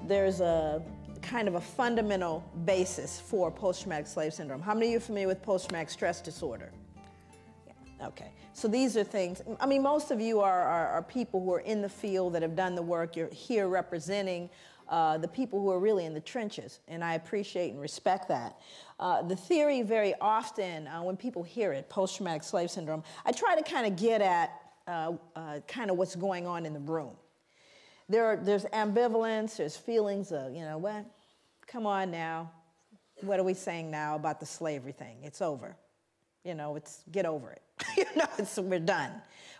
there's a kind of a fundamental basis for post-traumatic slave syndrome. How many of you are familiar with post-traumatic stress disorder? Yeah. Okay, so these are things, I mean, most of you are people who are in the field that have done the work. You're here representing the people who are really in the trenches, and I appreciate and respect that. The theory very often, when people hear it, post-traumatic slave syndrome, I try to kind of get at kind of what's going on in the room. There's ambivalence, there's feelings of, you know, what? Come on now. What are we saying now about the slavery thing? It's over. You know, get over it. You know, we're done.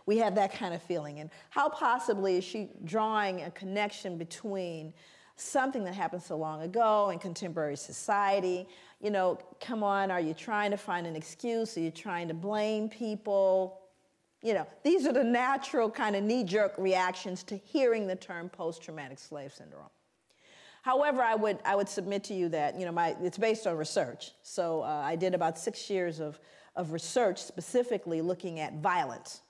We have that kind of feeling. And how possibly is she drawing a connection between something that happened so long ago in contemporary society? You know, come on, are you trying to find an excuse? Are you trying to blame people? You know, these are the natural kind of knee-jerk reactions to hearing the term post-traumatic slave syndrome. However, I would submit to you that, you know, it's based on research. So I did about 6 years of research specifically looking at violence.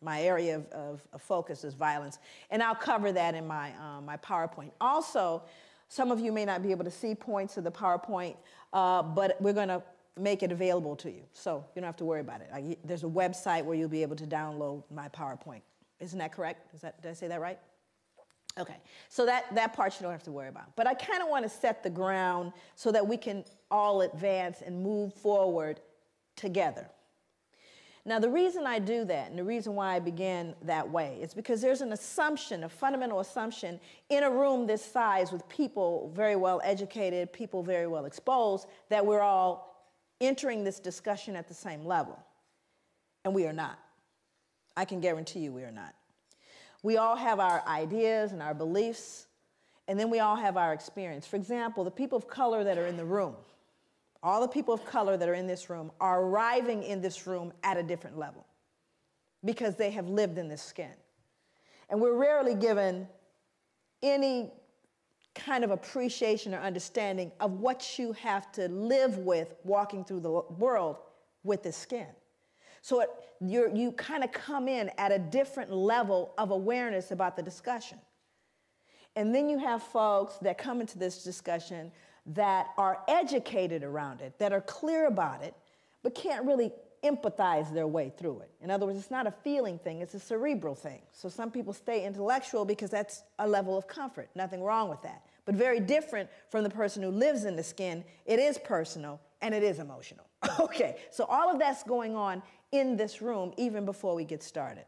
My area of focus is violence. And I'll cover that in my, my PowerPoint. Also, some of you may not be able to see points of the PowerPoint, but we're going to make it available to you. So you don't have to worry about it. There's a website where you'll be able to download my PowerPoint. Isn't that correct? Did I say that right? Okay, so that part you don't have to worry about. But I kind of want to set the ground so that we can all advance and move forward together. Now, the reason I do that and the reason why I began that way is because there's an assumption, a fundamental assumption in a room this size with people very well educated, people very well exposed, that we're all entering this discussion at the same level. And we are not. I can guarantee you we are not. We all have our ideas and our beliefs, and then we all have our experience. For example, the people of color that are in the room, all the people of color that are in this room are arriving in this room at a different level because they have lived in this skin. And we're rarely given any kind of appreciation or understanding of what you have to live with walking through the world with this skin. So you kind of come in at a different level of awareness about the discussion. And then you have folks that come into this discussion that are educated around it, that are clear about it, but can't really empathize their way through it. In other words, it's not a feeling thing, it's a cerebral thing. So some people stay intellectual because that's a level of comfort. Nothing wrong with that. But very different from the person who lives in the skin. It is personal and it is emotional. Okay, so all of that's going on in this room even before we get started.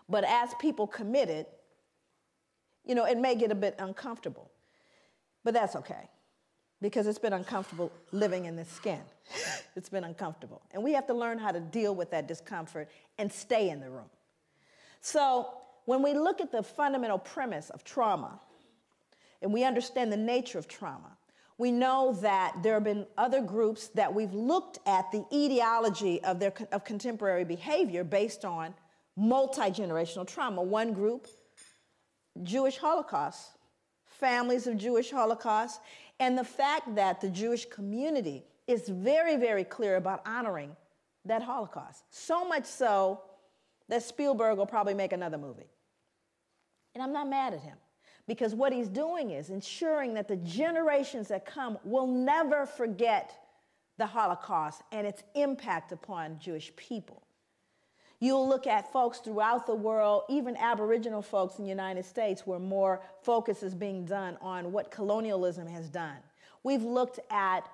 But as people committed, you know, it may get a bit uncomfortable. But that's okay, because it's been uncomfortable living in this skin. It's been uncomfortable. And we have to learn how to deal with that discomfort and stay in the room. So when we look at the fundamental premise of trauma, and we understand the nature of trauma, we know that there have been other groups that we've looked at the etiology of contemporary behavior based on multi-generational trauma. One group, Jewish Holocaust, families of Jewish Holocaust, and the fact that the Jewish community is very, very clear about honoring that Holocaust. So much so that Spielberg will probably make another movie. And I'm not mad at him, because what he's doing is ensuring that the generations that come will never forget the Holocaust and its impact upon Jewish people. You'll look at folks throughout the world, even Aboriginal folks in the United States, where more focus is being done on what colonialism has done. We've looked at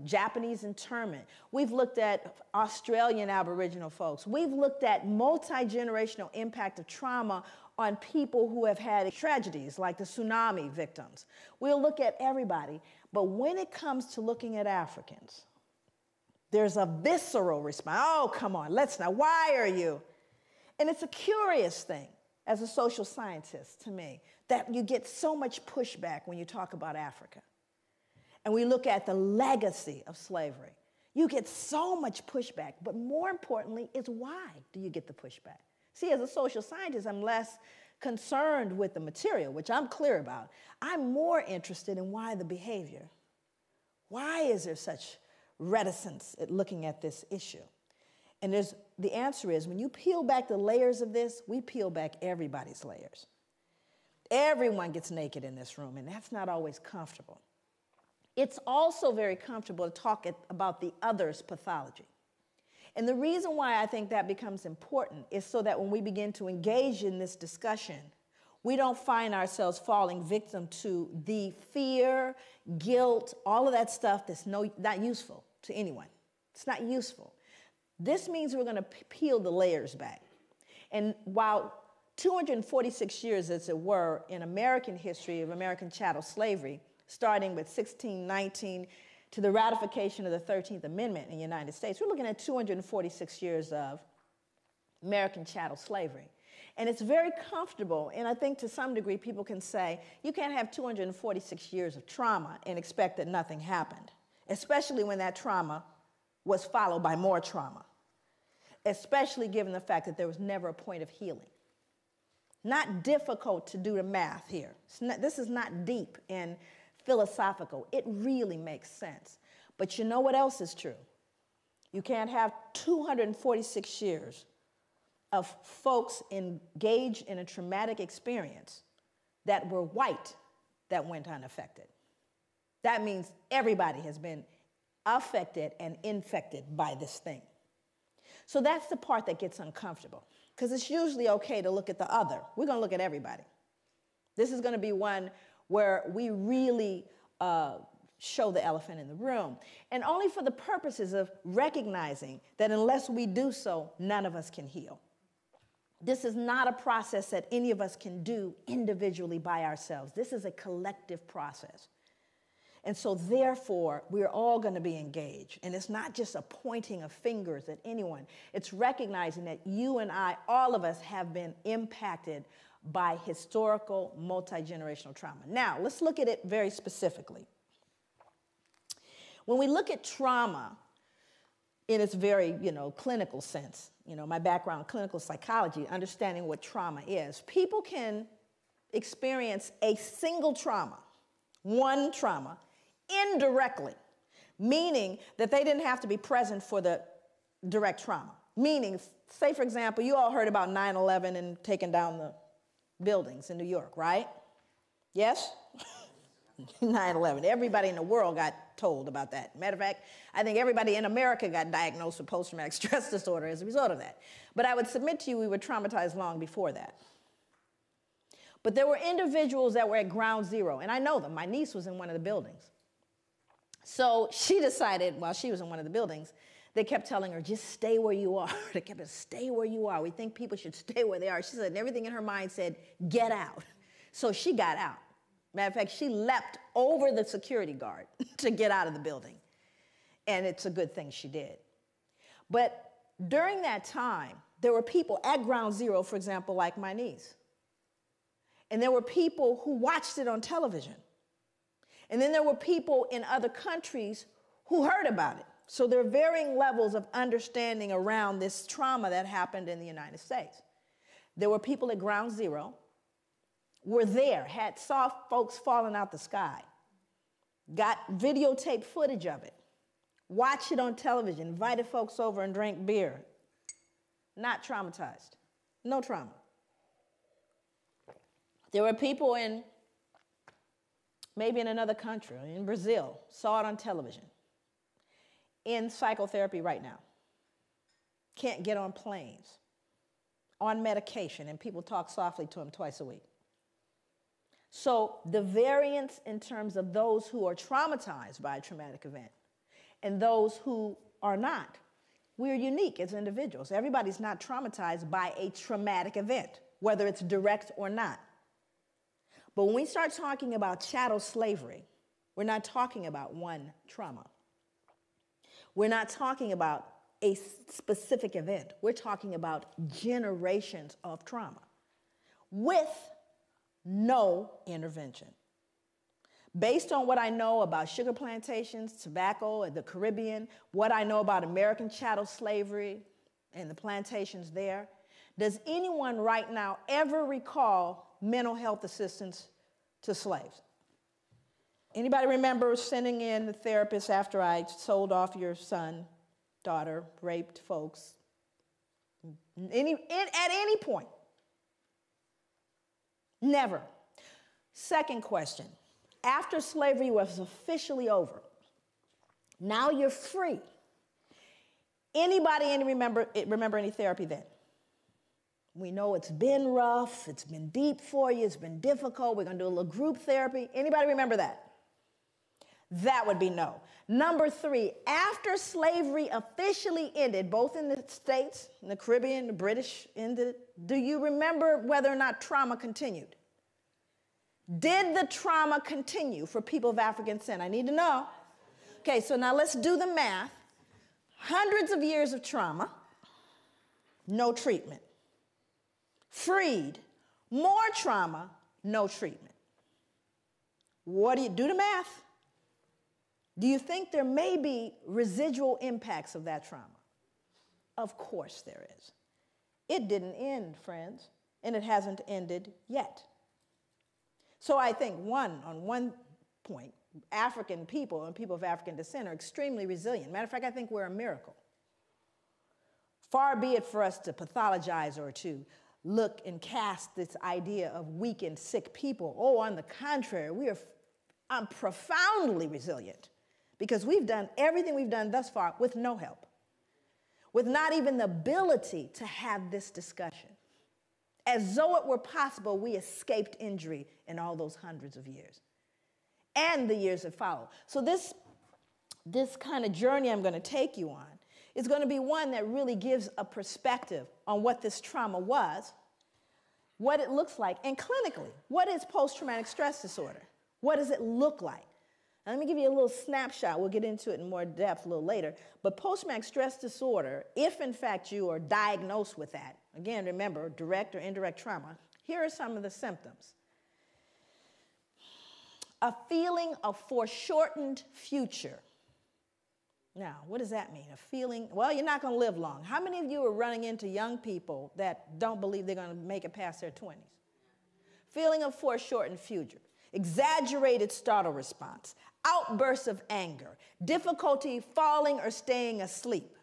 Japanese internment. We've looked at Australian Aboriginal folks. We've looked at multi-generational impact of trauma on people who have had tragedies like the tsunami victims. We'll look at everybody. But when it comes to looking at Africans, there's a visceral response. Oh, come on, let's not. Why are you? And it's a curious thing as a social scientist to me that you get so much pushback when you talk about Africa. And we look at the legacy of slavery. You get so much pushback, but more importantly is why do you get the pushback? See, as a social scientist, I'm less concerned with the material, which I'm clear about. I'm more interested in why the behavior. Why is there such reticence at looking at this issue? And the answer is, when you peel back the layers of this, we peel back everybody's layers. Everyone gets naked in this room, and that's not always comfortable. It's also very comfortable to talk about the other's pathology. And the reason why I think that becomes important is so that when we begin to engage in this discussion, we don't find ourselves falling victim to the fear, guilt, all of that stuff that's not useful to anyone. It's not useful. This means we're going to peel the layers back. And while 246 years, as it were, in American history of American chattel slavery, starting with 1619 to the ratification of the 13th Amendment in the United States, we're looking at 246 years of American chattel slavery. And it's very comfortable, and I think to some degree people can say, you can't have 246 years of trauma and expect that nothing happened, especially when that trauma was followed by more trauma, especially given the fact that there was never a point of healing. Not difficult to do the math here. This is not deep and philosophical. It really makes sense. But you know what else is true? You can't have 246 years of folks engaged in a traumatic experience that were white that went unaffected. That means everybody has been affected and infected by this thing. So that's the part that gets uncomfortable, because it's usually okay to look at the other. We're going to look at everybody. This is going to be one where we really show the elephant in the room, and only for the purposes of recognizing that unless we do so, none of us can heal. This is not a process that any of us can do individually by ourselves. This is a collective process. And so therefore, we're all going to be engaged. And it's not just a pointing of fingers at anyone. It's recognizing that you and I, all of us, have been impacted by historical multi-generational trauma. Now, let's look at it very specifically. When we look at trauma in its very, clinical sense, my background, clinical psychology, understanding what trauma is, people can experience a single trauma, one trauma, indirectly, meaning that they didn't have to be present for the direct trauma. Meaning, say, for example, you all heard about 9/11 and taking down the buildings in New York, right? Yes? 9/11. Everybody in the world got told about that. Matter of fact, I think everybody in America got diagnosed with post-traumatic stress disorder as a result of that. But I would submit to you we were traumatized long before that. But there were individuals that were at ground zero, and I know them. My niece was in one of the buildings. So she decided, while she was in one of the buildings, they kept telling her, just stay where you are. They kept saying, stay where you are. We think people should stay where they are. She said, and everything in her mind said, get out. So she got out. Matter of fact, she leapt over the security guard to get out of the building. And it's a good thing she did. But during that time, there were people at ground zero, for example, like my niece. And there were people who watched it on television. And then there were people in other countries who heard about it. So there are varying levels of understanding around this trauma that happened in the United States. There were people at ground zero, were there, saw folks falling out the sky, got videotape footage of it, watched it on television, invited folks over and drank beer. Not traumatized. No trauma. There were people maybe in another country, in Brazil, saw it on television, in psychotherapy right now, can't get on planes, on medication, and people talk softly to them twice a week. So the variance in terms of those who are traumatized by a traumatic event and those who are not, we're unique as individuals. Everybody's not traumatized by a traumatic event, whether it's direct or not. But when we start talking about chattel slavery, we're not talking about one trauma. We're not talking about a specific event. We're talking about generations of trauma with no intervention. Based on what I know about sugar plantations, tobacco, the Caribbean, what I know about American chattel slavery and the plantations there, does anyone right now ever recall mental health assistance to slaves? Anybody remember sending in the therapist after I sold off your son, daughter, raped folks? At any point? Never. Second question. After slavery was officially over, now you're free. Anybody remember any therapy then? We know it's been rough, it's been deep for you, it's been difficult. We're going to do a little group therapy. Anybody remember that? That would be no. Number 3, after slavery officially ended, both in the States, in the Caribbean, the British ended, do you remember whether or not trauma continued? Did the trauma continue for people of African descent? I need to know. Okay, so now let's do the math. Hundreds of years of trauma, no treatment. Freed, more trauma, no treatment. What do you do the math? Do you think there may be residual impacts of that trauma? Of course there is. It didn't end, friends, and it hasn't ended yet. So I think on one point, African people and people of African descent are extremely resilient. Matter of fact, I think we're a miracle. Far be it for us to pathologize or to look and cast this idea of weak and sick people. Oh, on the contrary, I'm profoundly resilient because we've done everything we've done thus far with no help, with not even the ability to have this discussion. As though it were possible, we escaped injury in all those hundreds of years and the years that follow. So this kind of journey I'm going to take you on is going to be one that really gives a perspective on what this trauma was, what it looks like, and clinically, what is post-traumatic stress disorder? What does it look like? Now, let me give you a little snapshot. We'll get into it in more depth a little later. But post-traumatic stress disorder, if in fact you are diagnosed with that, again, remember, direct or indirect trauma, here are some of the symptoms. A feeling of foreshortened future. Now, what does that mean? A feeling, well, you're not going to live long. How many of you are running into young people that don't believe they're going to make it past their 20s? Feeling of foreshortened future. Exaggerated startle response. Outbursts of anger. Difficulty falling or staying asleep.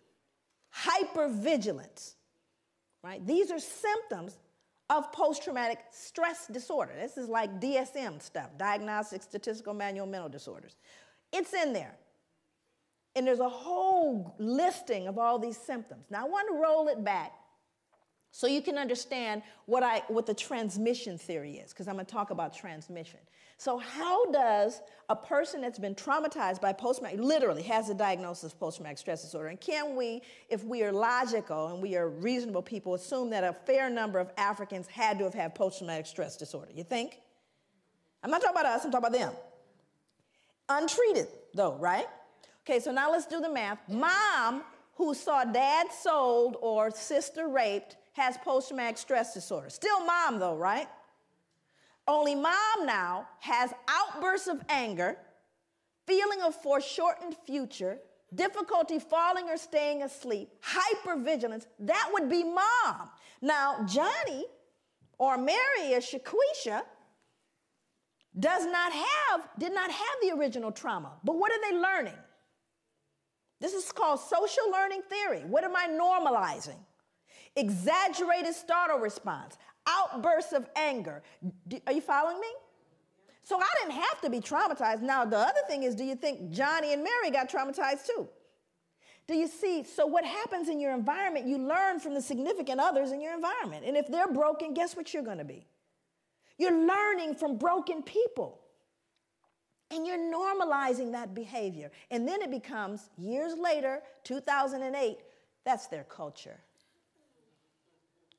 Hypervigilance. Right? These are symptoms of post-traumatic stress disorder. This is like DSM stuff, Diagnostic Statistical Manual Mental Disorders. It's in there. And there's a whole listing of all these symptoms. Now, I want to roll it back so you can understand what the transmission theory is, because I'm going to talk about transmission. So how does a person that's been traumatized by post-traumatic, literally has a diagnosis of post-traumatic stress disorder, and can we, if we are logical and we are reasonable people, assume that a fair number of Africans had to have had post-traumatic stress disorder? You think? I'm not talking about us, I'm talking about them. Untreated, though, right? Okay, so now let's do the math. Mom, who saw dad sold or sister raped, has post-traumatic stress disorder. Still mom, though, right? Only mom now has outbursts of anger, feeling of foreshortened future, difficulty falling or staying asleep, hypervigilance. That would be mom. Now, Johnny or Mary or Shaquisha did not have the original trauma. But what are they learning? This is called social learning theory. What am I normalizing? Exaggerated startle response, outbursts of anger. Are you following me? So I didn't have to be traumatized. Now, the other thing is, do you think Johnny and Mary got traumatized too? Do you see? So what happens in your environment, you learn from the significant others in your environment. And if they're broken, guess what you're going to be? You're learning from broken people. And you're normalizing that behavior. And then it becomes, years later, 2008, that's their culture.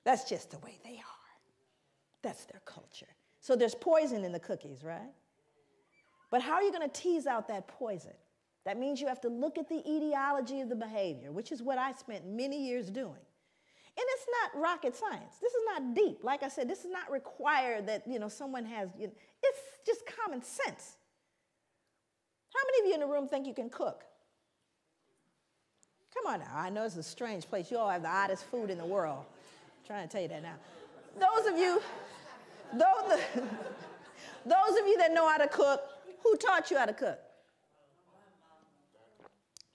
That's just the way they are. That's their culture. So there's poison in the cookies, right? But how are you going to tease out that poison? That means you have to look at the etiology of the behavior, which is what I spent many years doing. And it's not rocket science. This is not deep. Like I said, this is not required that, someone has, it's just common sense. How many of you in the room think you can cook? Come on now. I know it's a strange place. You all have the oddest food in the world. I'm trying to tell you that now. Those of you that know how to cook, who taught you how to cook?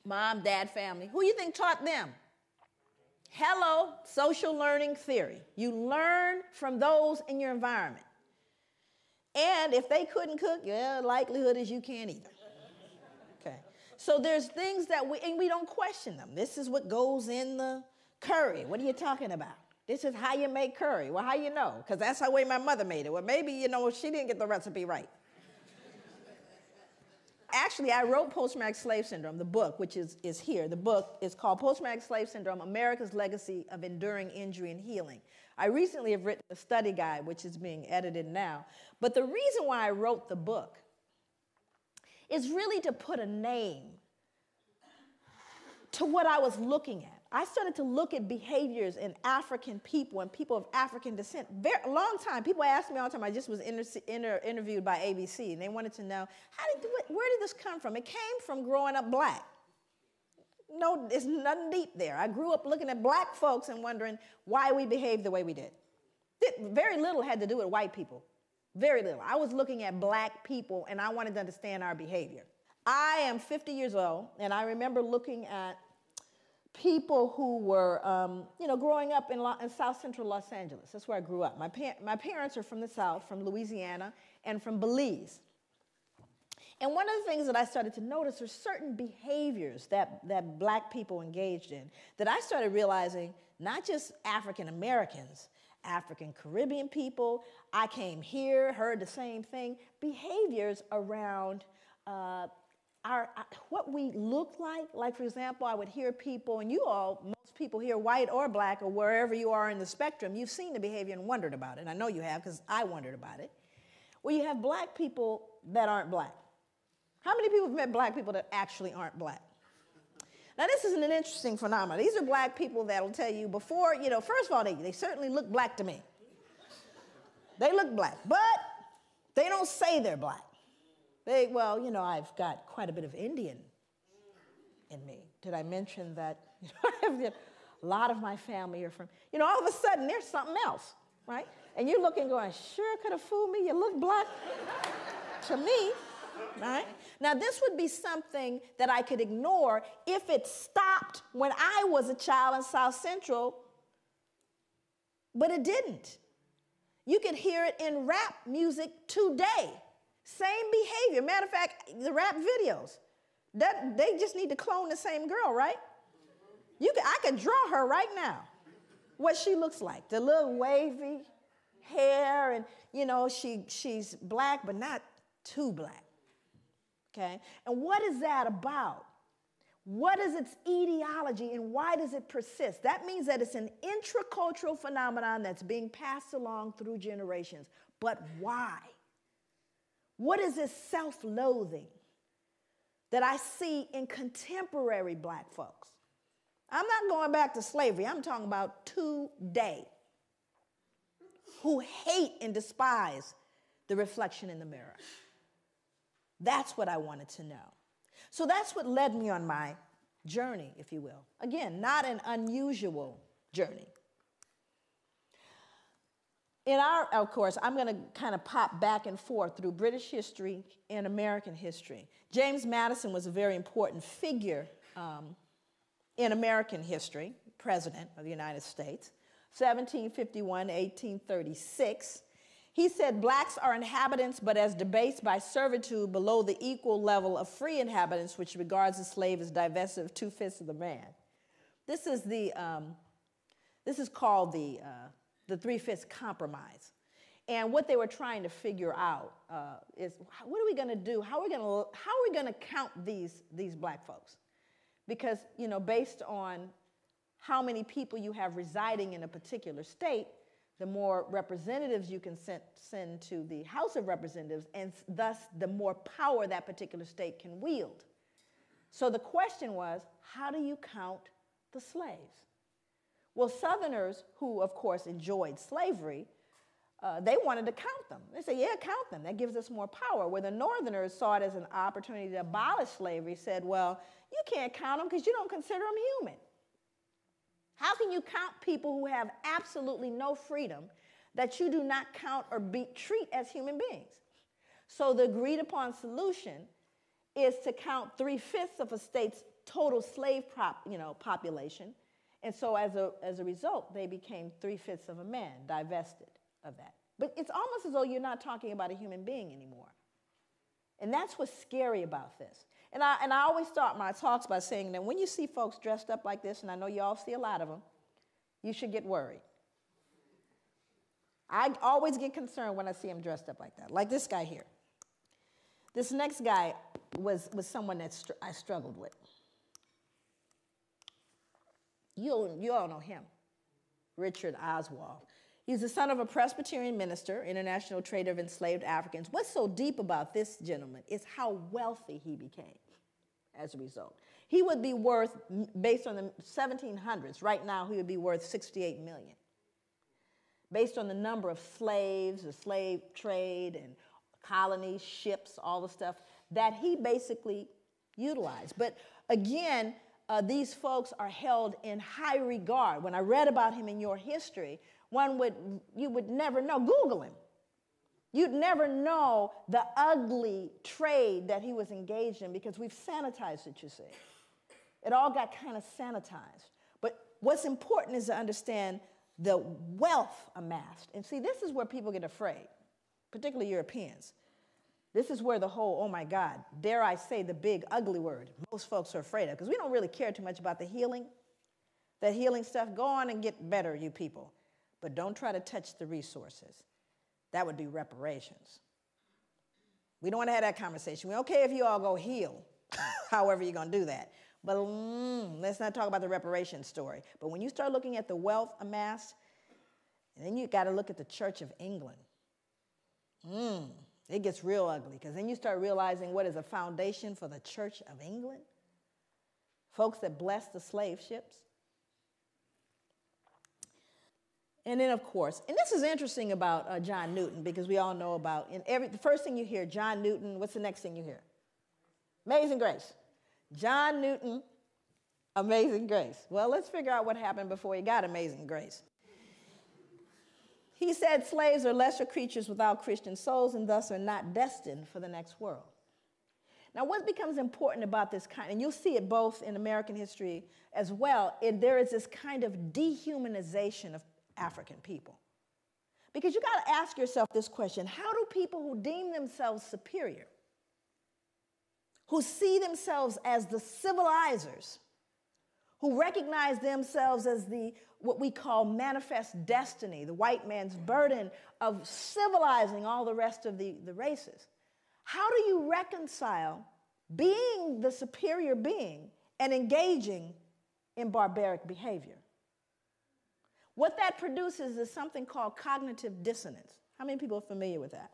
Mom, dad, family. Who you think taught them? Hello, social learning theory. You learn from those in your environment. And if they couldn't cook, yeah, likelihood is you can't either. Okay. So there's things that we don't question them. This is what goes in the curry. What are you talking about? This is how you make curry. Well, how you know? Because that's the way my mother made it. Well, maybe, she didn't get the recipe right. Actually, I wrote Post-Traumatic Slave Syndrome, the book, which is here. The book is called Post-Traumatic Slave Syndrome, America's Legacy of Enduring Injury and Healing. I recently have written a study guide, which is being edited now. But the reason why I wrote the book is really to put a name to what I was looking at. I started to look at behaviors in African people and people of African descent. A long time, people ask me all the time, I just was interviewed by ABC, and they wanted to know, where did this come from? It came from growing up black. No, there's nothing deep there. I grew up looking at black folks and wondering why we behaved the way we did. Very little had to do with white people. Very little. I was looking at black people, and I wanted to understand our behavior. I am 50 years old, and I remember looking at people who were, growing up in South Central Los Angeles. That's where I grew up. My parents are from the South, from Louisiana, and from Belize. And one of the things that I started to notice are certain behaviors that black people engaged in that I started realizing, not just African Americans, African Caribbean people, I came here, heard the same thing, behaviors around what we look like. Like, for example, I would hear people, and most people here, white or black or wherever you are in the spectrum, you've seen the behavior and wondered about it. I know you have, because I wondered about it. Well, you have black people that aren't black. How many people have met black people that actually aren't black? Now, this is an interesting phenomenon. These are black people that will tell you before, first of all, they certainly look black to me. They look black, but they don't say they're black. I've got quite a bit of Indian in me. Did I mention that a lot of my family are from, all of a sudden there's something else, right? And you're looking going, sure could have fooled me. You look black to me, right? Now, this would be something that I could ignore if it stopped when I was a child in South Central, but it didn't. You could hear it in rap music today. Same behavior. Matter of fact, the rap videos, they just need to clone the same girl, right? I could draw her right now, what she looks like. The little wavy hair, and, she's black, but not too black. Okay? And what is that about? What is its etiology, and why does it persist? That means that it's an intracultural phenomenon that's being passed along through generations. But why? What is this self-loathing that I see in contemporary black folks? I'm not going back to slavery. I'm talking about today, who hate and despise the reflection in the mirror. That's what I wanted to know. So that's what led me on my journey, if you will. Again, not an unusual journey. Of course, I'm going to kind of pop back and forth through British history and American history. James Madison was a very important figure in American history, President of the United States, 1751 to 1836. He said, blacks are inhabitants, but as debased by servitude below the equal level of free inhabitants, which regards the slave as divested of 2/5 of the man. This is called the 3/5 compromise. And what they were trying to figure out is, what are we going to do? How are we going to count these black folks? Because, based on how many people you have residing in a particular state, the more representatives you can send to the House of Representatives, and thus the more power that particular state can wield. So the question was, how do you count the slaves? Well, Southerners, who of course enjoyed slavery, they wanted to count them. They said, yeah, count them. That gives us more power. Where the Northerners saw it as an opportunity to abolish slavery, said, well, you can't count them because you don't consider them human. How can you count people who have absolutely no freedom that you do not count or treat as human beings? So the agreed upon solution is to count 3/5 of a state's total slave population. And so as a result, they became 3/5 of a man, divested of that. But it's almost as though you're not talking about a human being anymore. And that's what's scary about this. And I always start my talks by saying that when you see folks dressed up like this, and I know you all see a lot of them, you should get worried. I always get concerned when I see them dressed up like that, like this guy here. This next guy was someone that I struggled with. You all know him, Richard Oswald. He's the son of a Presbyterian minister, international trader of enslaved Africans. What's so deep about this gentleman is how wealthy he became as a result. He would be worth, based on the 1700s, right now he would be worth 68 million. Based on the number of slaves, the slave trade, and colonies, ships, all the stuff that he basically utilized. But again, these folks are held in high regard. When I read about him in your history, you would never know. Google him. You'd never know the ugly trade that he was engaged in because we've sanitized it, you see. It all got kind of sanitized. But what's important is to understand the wealth amassed. And see, this is where people get afraid, particularly Europeans. This is where the whole, oh my God, dare I say the big ugly word, most folks are afraid of, because we don't really care too much about the healing stuff. Go on and get better, you people. But don't try to touch the resources. That would be reparations. We don't want to have that conversation. We're okay if you all go heal, however you're going to do that. But let's not talk about the reparations story. But when you start looking at the wealth amassed, and then you got to look at the Church of England. It gets real ugly, because then you start realizing what is a foundation for the Church of England. Folks that blessed the slave ships. And then, of course, and this is interesting about John Newton, because we all know about, the first thing you hear, John Newton, what's the next thing you hear? Amazing Grace. John Newton, Amazing Grace. Well, let's figure out what happened before he got Amazing Grace. He said slaves are lesser creatures without Christian souls and thus are not destined for the next world. Now, what becomes important about this kind, and you'll see it both in American history as well, there is this kind of dehumanization of African people. Because you got to ask yourself this question: how do people who deem themselves superior, who see themselves as the civilizers, who recognize themselves as what we call manifest destiny, the white man's burden of civilizing all the rest of the races, how do you reconcile being the superior being and engaging in barbaric behavior? What that produces is something called cognitive dissonance. How many people are familiar with that?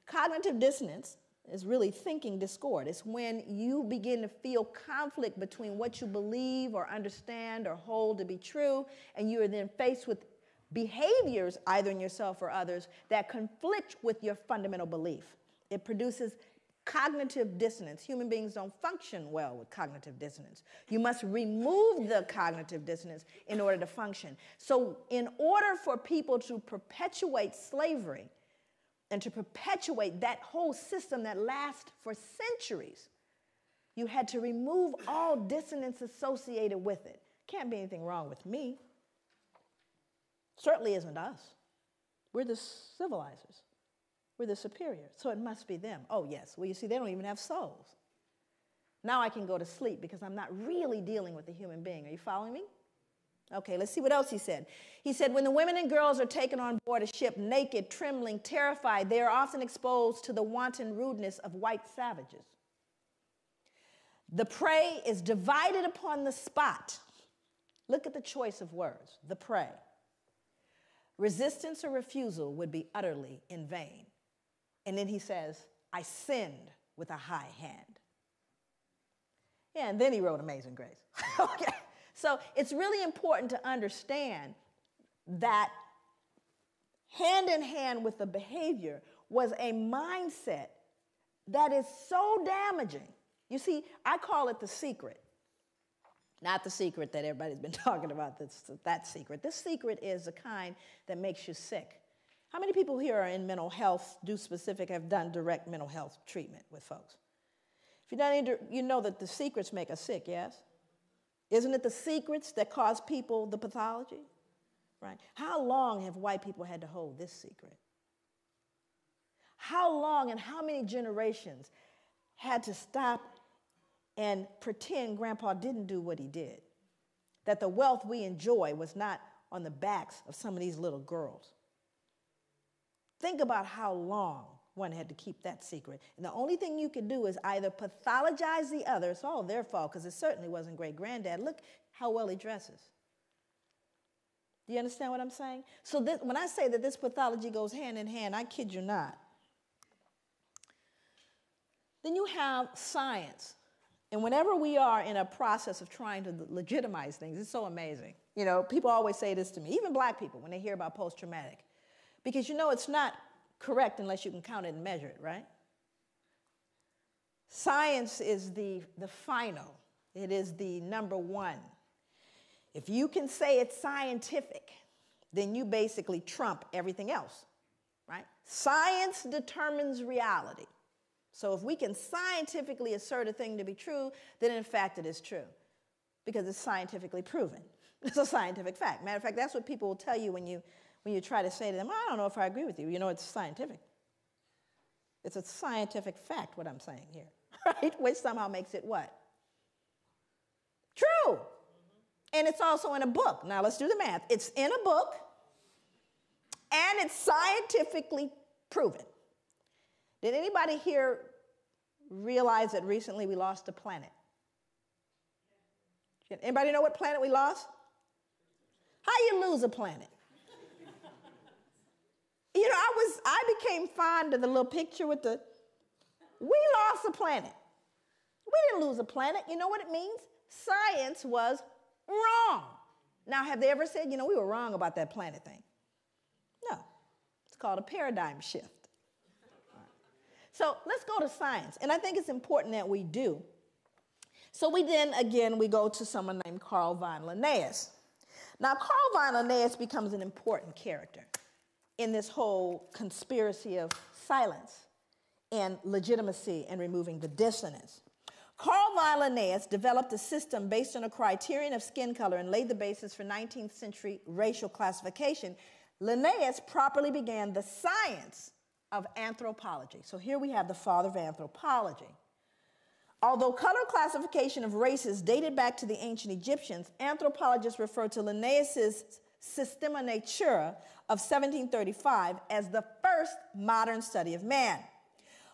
Cognitive dissonance is really thinking discord. It's when you begin to feel conflict between what you believe or understand or hold to be true, and you are then faced with behaviors, either in yourself or others, that conflict with your fundamental belief. It produces cognitive dissonance. Human beings don't function well with cognitive dissonance. You must remove the cognitive dissonance in order to function. So in order for people to perpetuate slavery and to perpetuate that whole system that lasts for centuries, you had to remove all dissonance associated with it. Can't be anything wrong with me. Certainly isn't us. We're the civilizers. We're the superior, so it must be them. Oh, yes. Well, you see, they don't even have souls. Now I can go to sleep because I'm not really dealing with a human being. Are you following me? Okay, let's see what else he said. He said, when the women and girls are taken on board a ship naked, trembling, terrified, they are often exposed to the wanton rudeness of white savages. The prey is divided upon the spot. Look at the choice of words, the prey. Resistance or refusal would be utterly in vain. And then he says, I sinned with a high hand. Yeah, and then he wrote Amazing Grace. Okay. So it's really important to understand that hand in hand with the behavior was a mindset that is so damaging. You see, I call it the secret. Not the secret that everybody's been talking about, that secret. This secret is the kind that makes you sick. How many people here are in mental health, have done direct mental health treatment with folks? If you've done you know that the secrets make us sick, yes? Isn't it the secrets that cause people the pathology? Right? How long have white people had to hold this secret? How long and how many generations had to stop and pretend Grandpa didn't do what he did? That the wealth we enjoy was not on the backs of some of these little girls. Think about how long one had to keep that secret. And the only thing you could do is either pathologize the other. It's all their fault, because it certainly wasn't great-granddad. Look how well he dresses. Do you understand what I'm saying? So when I say that this pathology goes hand in hand, I kid you not. Then you have science. And whenever we are in a process of trying to legitimize things, it's so amazing. You know, people always say this to me, even black people, when they hear about post-traumatic. Because you know it's not correct unless you can count it and measure it, right? Science is the final. It is the number one. If you can say it's scientific, then you basically trump everything else, right? Science determines reality. So if we can scientifically assert a thing to be true, then in fact it is true, because it's scientifically proven. It's a scientific fact. Matter of fact, that's what people will tell you when you try to say to them, I don't know if I agree with you. You know, it's scientific. It's a scientific fact, what I'm saying here, right? Which somehow makes it what? True. And it's also in a book. Now, let's do the math. It's in a book, and it's scientifically proven. Did anybody here realize that recently we lost a planet? Anybody know what planet we lost? How you lose a planet? You know, I became fond of the little picture with we lost a planet. We didn't lose a planet. You know what it means? Science was wrong. Now, have they ever said, you know, we were wrong about that planet thing? No. It's called a paradigm shift. So let's go to science. And I think it's important that we do. So we go to someone named Carl von Linnaeus. Now, Carl von Linnaeus becomes an important character in this whole conspiracy of silence and legitimacy and removing the dissonance. Carl von Linnaeus developed a system based on a criterion of skin color and laid the basis for 19th century racial classification. Linnaeus properly began the science of anthropology. So here we have the father of anthropology. Although color classification of races dated back to the ancient Egyptians, anthropologists refer to Linnaeus's Systema Naturae of 1735 as the first modern study of man.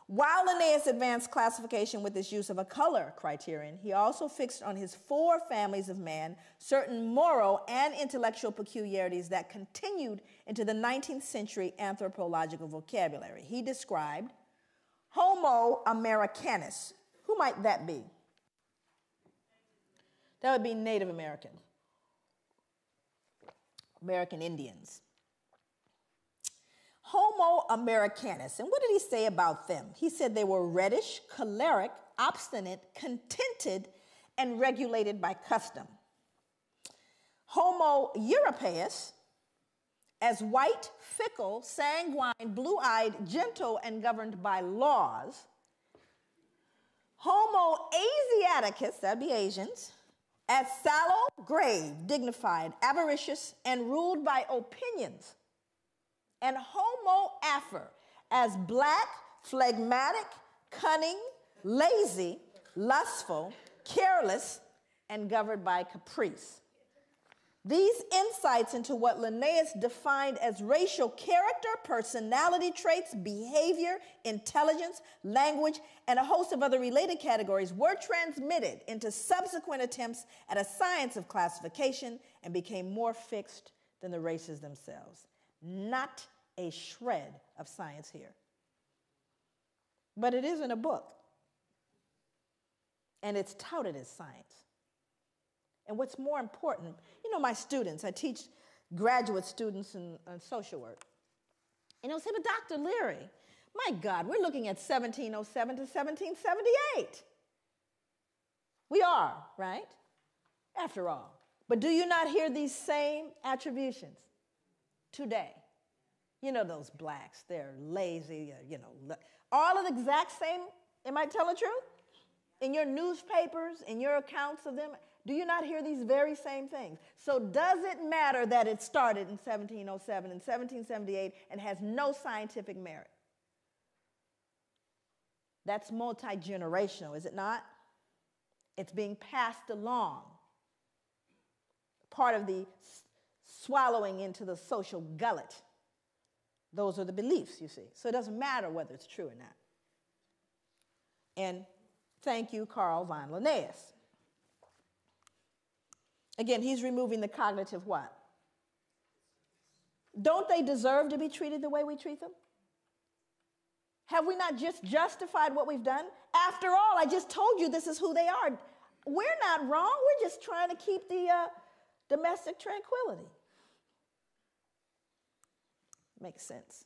While Linnaeus advanced classification with his use of a color criterion, he also fixed on his 4 families of man certain moral and intellectual peculiarities that continued into the 19th century anthropological vocabulary. He described Homo Americanus. Who might that be? That would be Native Americans, American Indians. Homo Americanus. And what did he say about them? He said they were reddish, choleric, obstinate, contented, and regulated by custom. Homo Europaeus, as white, fickle, sanguine, blue-eyed, gentle, and governed by laws. Homo Asiaticus, that'd be Asians, as sallow, grave, dignified, avaricious, and ruled by opinions. And Homo Afer, as black, phlegmatic, cunning, lazy, lustful, careless, and governed by caprice. These insights into what Linnaeus defined as racial character, personality traits, behavior, intelligence, language, and a host of other related categories were transmitted into subsequent attempts at a science of classification and became more fixed than the races themselves. Not a shred of science here. But it is in a book. And it's touted as science. And what's more important, you know, my students, I teach graduate students in social work. And they'll say, but Dr. Leary, my God, we're looking at 1707 to 1778. We are, right? After all. But do you not hear these same attributions today? You know, those blacks, they're lazy, you know, all of the exact same, am I telling the truth? In your newspapers, in your accounts of them, do you not hear these very same things? So does it matter that it started in 1707 and 1778 and has no scientific merit? That's multi-generational, is it not? It's being passed along. Part of the swallowing into the social gullet. Those are the beliefs, you see. So it doesn't matter whether it's true or not. And thank you, Carl von Linnaeus. Again, he's removing the cognitive what? Don't they deserve to be treated the way we treat them? Have we not just justified what we've done? After all, I just told you this is who they are. We're not wrong. We're just trying to keep the domestic tranquility. Makes sense.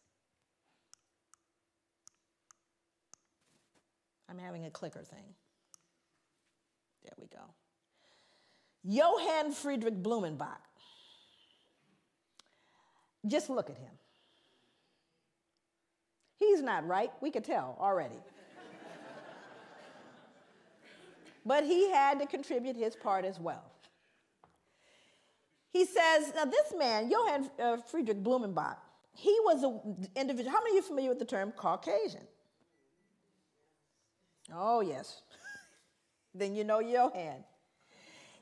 I'm having a clicker thing. There we go. Johann Friedrich Blumenbach. Just look at him. He's not right. We could tell already. But he had to contribute his part as well. He says, now this man, Johann Friedrich Blumenbach, he was an individual. How many of you are familiar with the term Caucasian? Oh, yes. Then you know Johann.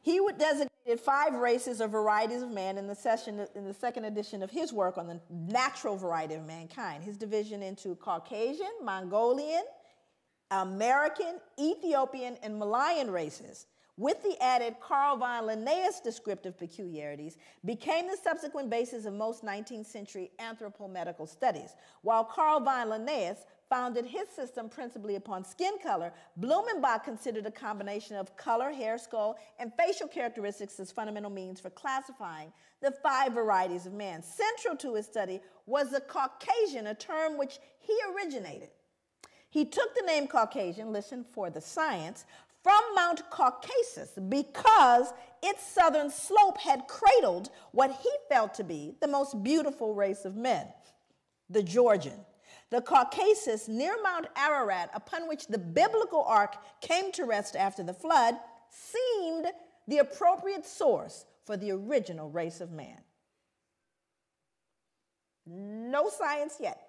He would designated 5 races or varieties of man in the second edition of his work on the natural variety of mankind. His division into Caucasian, Mongolian, American, Ethiopian, and Malayan races, with the added Carl von Linnaeus descriptive peculiarities, became the subsequent basis of most 19th century anthropomedical studies. While Carl von Linnaeus founded his system principally upon skin color, Blumenbach considered a combination of color, hair, skull, and facial characteristics as fundamental means for classifying the 5 varieties of man. Central to his study was the Caucasian, a term which he originated. He took the name Caucasian, listen for the science, from Mount Caucasus because its southern slope had cradled what he felt to be the most beautiful race of men, the Georgian. The Caucasus near Mount Ararat, upon which the biblical ark came to rest after the flood, seemed the appropriate source for the original race of man. No science yet.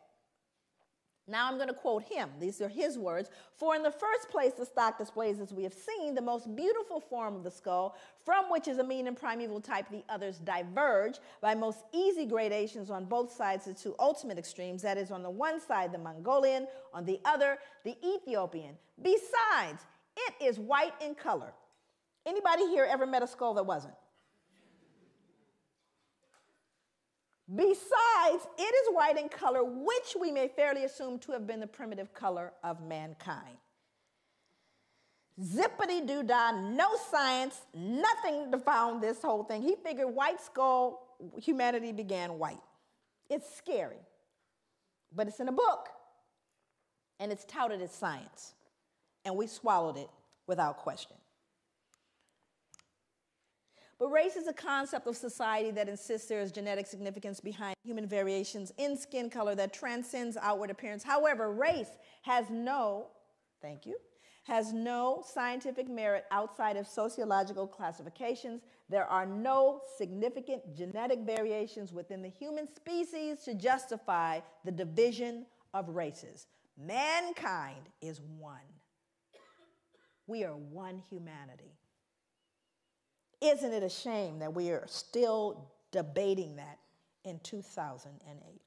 Now I'm going to quote him. These are his words. For in the first place, the stock displays, as we have seen, the most beautiful form of the skull, from which is a mean and primeval type the others diverge by most easy gradations on both sides to 2 ultimate extremes. That is, on the one side, the Mongolian, on the other, the Ethiopian. Besides, it is white in color. Anybody here ever met a skull that wasn't? Besides, it is white in color, which we may fairly assume to have been the primitive color of mankind. Zippity-doo-dah, no science, nothing to found this whole thing. He figured white skull, humanity began white. It's scary, but it's in a book, and it's touted as science, and we swallowed it without question. But race is a concept of society that insists there is genetic significance behind human variations in skin color that transcends outward appearance. However, race has no scientific merit outside of sociological classifications. There are no significant genetic variations within the human species to justify the division of races. Mankind is one. We are one humanity. Isn't it a shame that we are still debating that in 2008?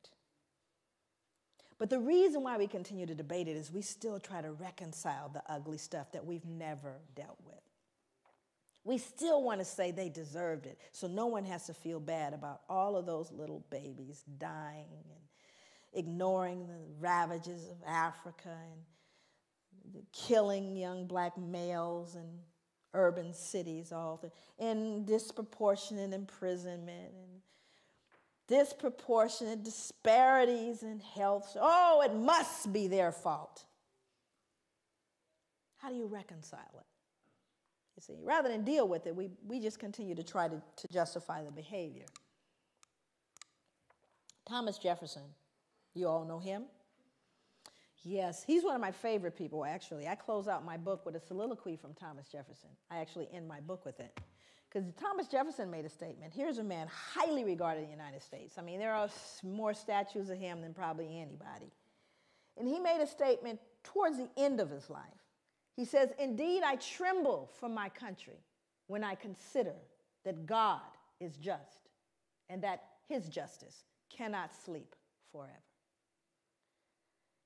But the reason why we continue to debate it is we still try to reconcile the ugly stuff that we've never dealt with. We still want to say they deserved it, so no one has to feel bad about all of those little babies dying and ignoring the ravages of Africa and killing young black males and urban cities, and disproportionate imprisonment and disproportionate disparities in health. Oh, it must be their fault. How do you reconcile it? You see, rather than deal with it, we just continue to try to justify the behavior. Thomas Jefferson, you all know him? Yes, he's one of my favorite people, actually. I close out my book with a soliloquy from Thomas Jefferson. I actually end my book with it. Because Thomas Jefferson made a statement. Here's a man highly regarded in the United States. I mean, there are more statues of him than probably anybody. And he made a statement towards the end of his life, he says, "Indeed, I tremble for my country when I consider that God is just and that his justice cannot sleep forever."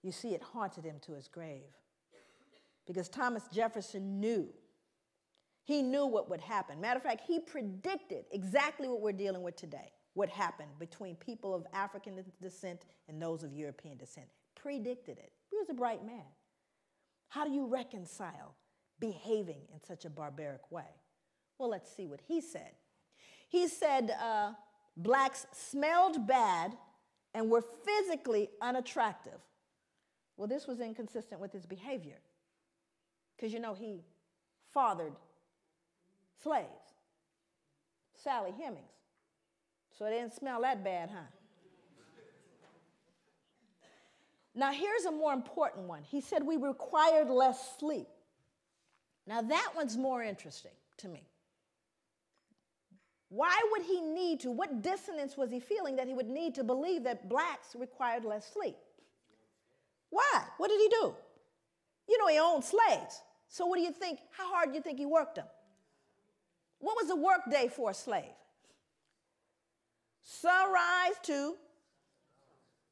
You see, it haunted him to his grave because Thomas Jefferson knew. He knew what would happen. Matter of fact, he predicted exactly what we're dealing with today, what happened between people of African descent and those of European descent. Predicted it. He was a bright man. How do you reconcile behaving in such a barbaric way? Well, let's see what he said. He said blacks smelled bad and were physically unattractive. Well, this was inconsistent with his behavior because, you know, he fathered slaves, Sally Hemings. So it didn't smell that bad, huh? Now, here's a more important one. He said we required less sleep. Now, that one's more interesting to me. Why would he need to? What dissonance was he feeling that he would need to believe that blacks required less sleep? Why? What did he do? You know, he owned slaves. So what do you think? How hard do you think he worked them? What was the work day for a slave? Sunrise to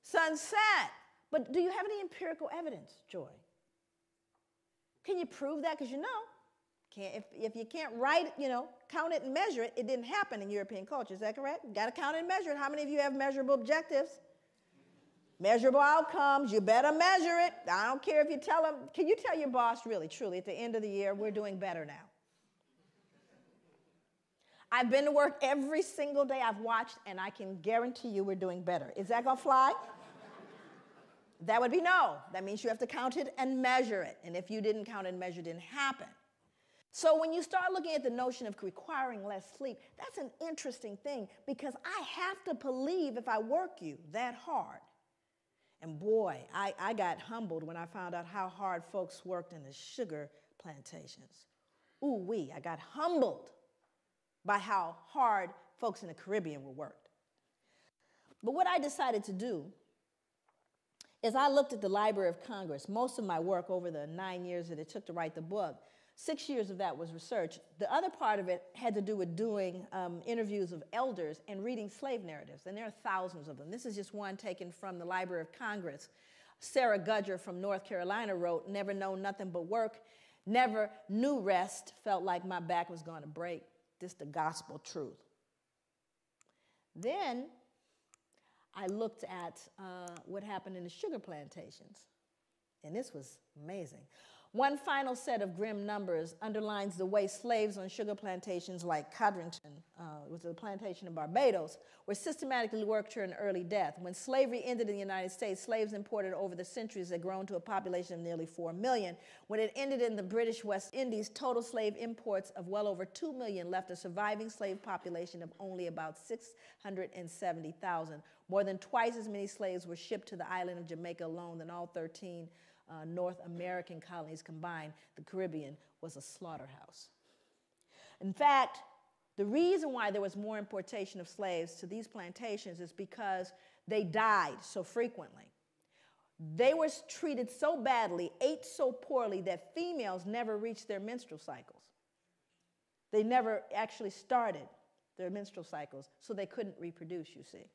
sunset. But do you have any empirical evidence, Joy? Can you prove that? Because you know, if you can't write it, you know, count it and measure it, it didn't happen in European culture. Is that correct? You got to count it and measure it. How many of you have measurable objectives? Measurable outcomes. You better measure it. I don't care if you tell them. Can you tell your boss really, truly, at the end of the year, we're doing better now? I've been to work every single day I've watched, and I can guarantee you we're doing better. Is that going to fly? That would be no. That means you have to count it and measure it. And if you didn't count and measure, it didn't happen. So when you start looking at the notion of requiring less sleep, that's an interesting thing because I have to believe if I work you that hard. And boy, I got humbled when I found out how hard folks worked in the sugar plantations. Ooh-wee, I got humbled by how hard folks in the Caribbean were worked. But what I decided to do is I looked at the Library of Congress. Most of my work over the 9 years that it took to write the book, 6 years of that was research. The other part of it had to do with doing interviews of elders and reading slave narratives, and there are thousands of them. This is just one taken from the Library of Congress. Sarah Gudger from North Carolina wrote, "Never known nothing but work, never knew rest, felt like my back was going to break. This the gospel truth." Then I looked at what happened in the sugar plantations, and this was amazing. One final set of grim numbers underlines the way slaves on sugar plantations like Codrington, which was a plantation in Barbados, were systematically worked to an early death. When slavery ended in the United States, slaves imported over the centuries had grown to a population of nearly 4 million. When it ended in the British West Indies, total slave imports of well over 2 million left a surviving slave population of only about 670,000. More than twice as many slaves were shipped to the island of Jamaica alone than all 13 North American colonies combined. The Caribbean was a slaughterhouse. In fact, the reason why there was more importation of slaves to these plantations is because they died so frequently. They were treated so badly, ate so poorly, that females never reached their menstrual cycles. They never actually started their menstrual cycles, so they couldn't reproduce, you see.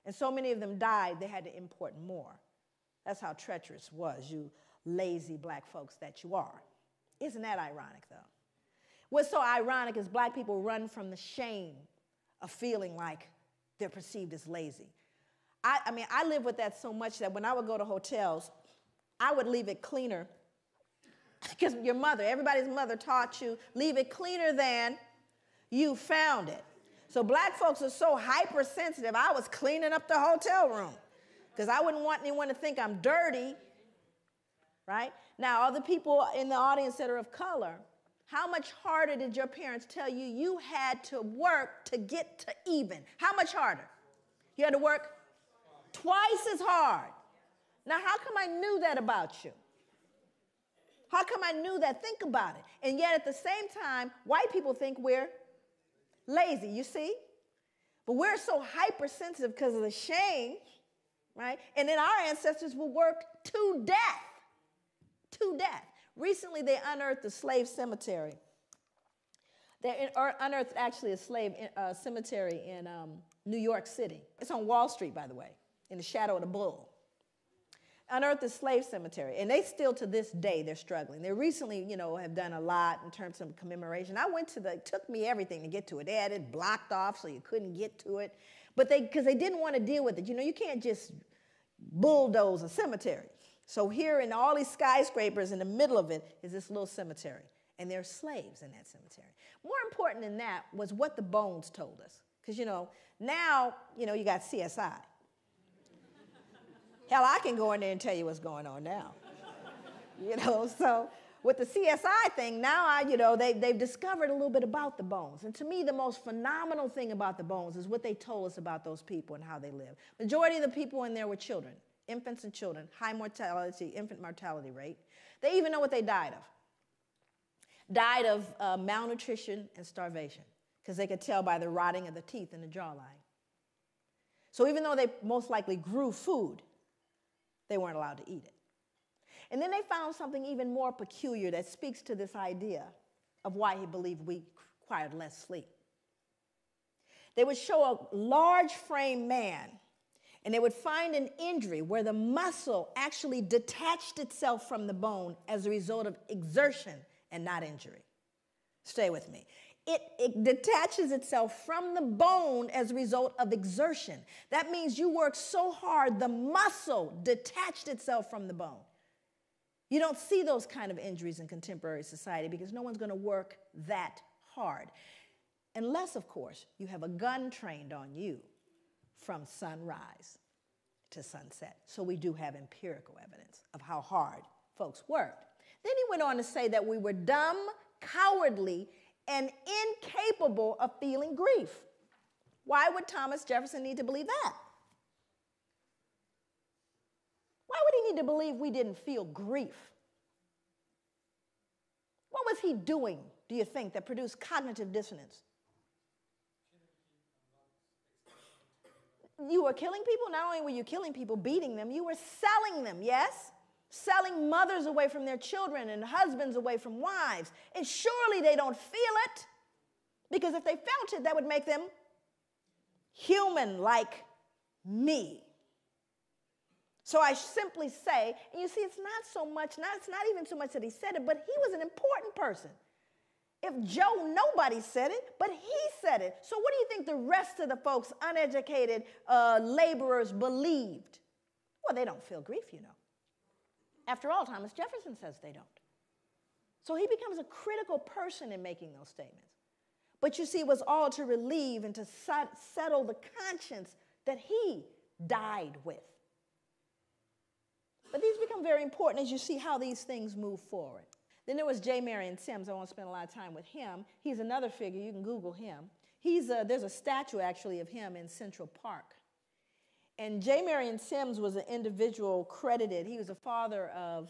And so many of them died, they had to import more. That's how treacherous it was, you lazy black folks that you are. Isn't that ironic, though? What's so ironic is black people run from the shame of feeling like they're perceived as lazy. I mean, I live with that so much that when I would go to hotels, I would leave it cleaner. Because your mother, everybody's mother taught you, leave it cleaner than you found it. So black folks are so hypersensitive, I was cleaning up the hotel room. Because I wouldn't want anyone to think I'm dirty, right? Now, other people in the audience that are of color, how much harder did your parents tell you you had to work to get to even? How much harder? You had to work twice as hard. Now, how come I knew that about you? How come I knew that? Think about it. And yet, at the same time, white people think we're lazy, you see? But we're so hypersensitive because of the shame, right? And then our ancestors were worked to death to death. Recently, they unearthed a slave cemetery. They unearthed actually a slave cemetery in New York City. It's on Wall Street, by the way, in the shadow of the bull. Unearthed a slave cemetery, and they still to this day, they're struggling. They recently, have done a lot in terms of commemoration. I went to it took me everything to get to it. They had it blocked off so you couldn't get to it, but because they didn't want to deal with it. You can't just bulldoze a cemetery. So here in all these skyscrapers in the middle of it is this little cemetery, and there are slaves in that cemetery. More important than that was what the bones told us, because now you got CSI. Hell, I can go in there and tell you what's going on now. So with the CSI thing, now they've discovered a little bit about the bones. And to me, the most phenomenal thing about the bones is what they told us about those people and how they live. Majority of the people in there were children, infants and children, high mortality, infant mortality rate. They even know what they died of. Died of malnutrition and starvation, because they could tell by the rotting of the teeth and the jawline. So even though they most likely grew food, they weren't allowed to eat it. And then they found something even more peculiar that speaks to this idea of why he believed we required less sleep. They would show a large frame man, and they would find an injury where the muscle actually detached itself from the bone as a result of exertion and not injury. Stay with me. It detaches itself from the bone as a result of exertion. That means you work so hard, the muscle detached itself from the bone. You don't see those kind of injuries in contemporary society because no one's going to work that hard. Unless, of course, you have a gun trained on you from sunrise to sunset. So we do have empirical evidence of how hard folks worked. Then he went on to say that we were dumb, cowardly, and incapable of feeling grief. Why would Thomas Jefferson need to believe that? Why would he need to believe we didn't feel grief? What was he doing, do you think, that produced cognitive dissonance? You were killing people? Not only were you killing people, beating them, you were selling them, yes? Selling mothers away from their children and husbands away from wives. And surely they don't feel it, because if they felt it, that would make them human like me. So I simply say, and you see, it's not even so much that he said it, but he was an important person. If Joe, nobody said it, but he said it. So what do you think the rest of the folks, uneducated laborers, believed? Well, they don't feel grief, After all, Thomas Jefferson says they don't. So he becomes a critical person in making those statements. But you see, it was all to relieve and to settle the conscience that he died with. But these become very important as you see how these things move forward. Then there was J. Marion Sims. I won't spend a lot of time with him. He's another figure. You can Google him. There's a statue, actually, of him in Central Park. And J. Marion Sims was an individual credited. He was a father of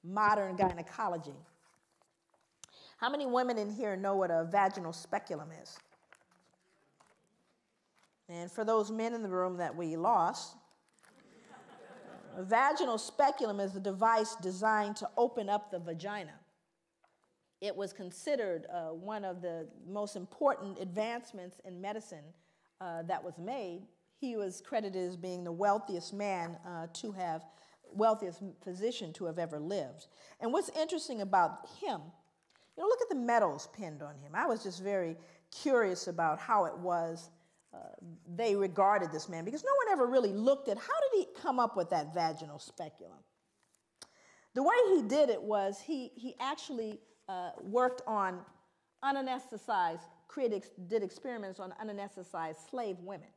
modern gynecology. How many women in here know what a vaginal speculum is? And for those men in the room that we lost, a vaginal speculum is a device designed to open up the vagina. It was considered one of the most important advancements in medicine that was made. He was credited as being the wealthiest wealthiest physician to have ever lived. And what's interesting about him, look at the medals pinned on him. I was just very curious about how it was they regarded this man, because no one ever really looked at how did he come up with that vaginal speculum. The way he did it was he actually worked on unanesthetized, did experiments on unanesthetized slave women.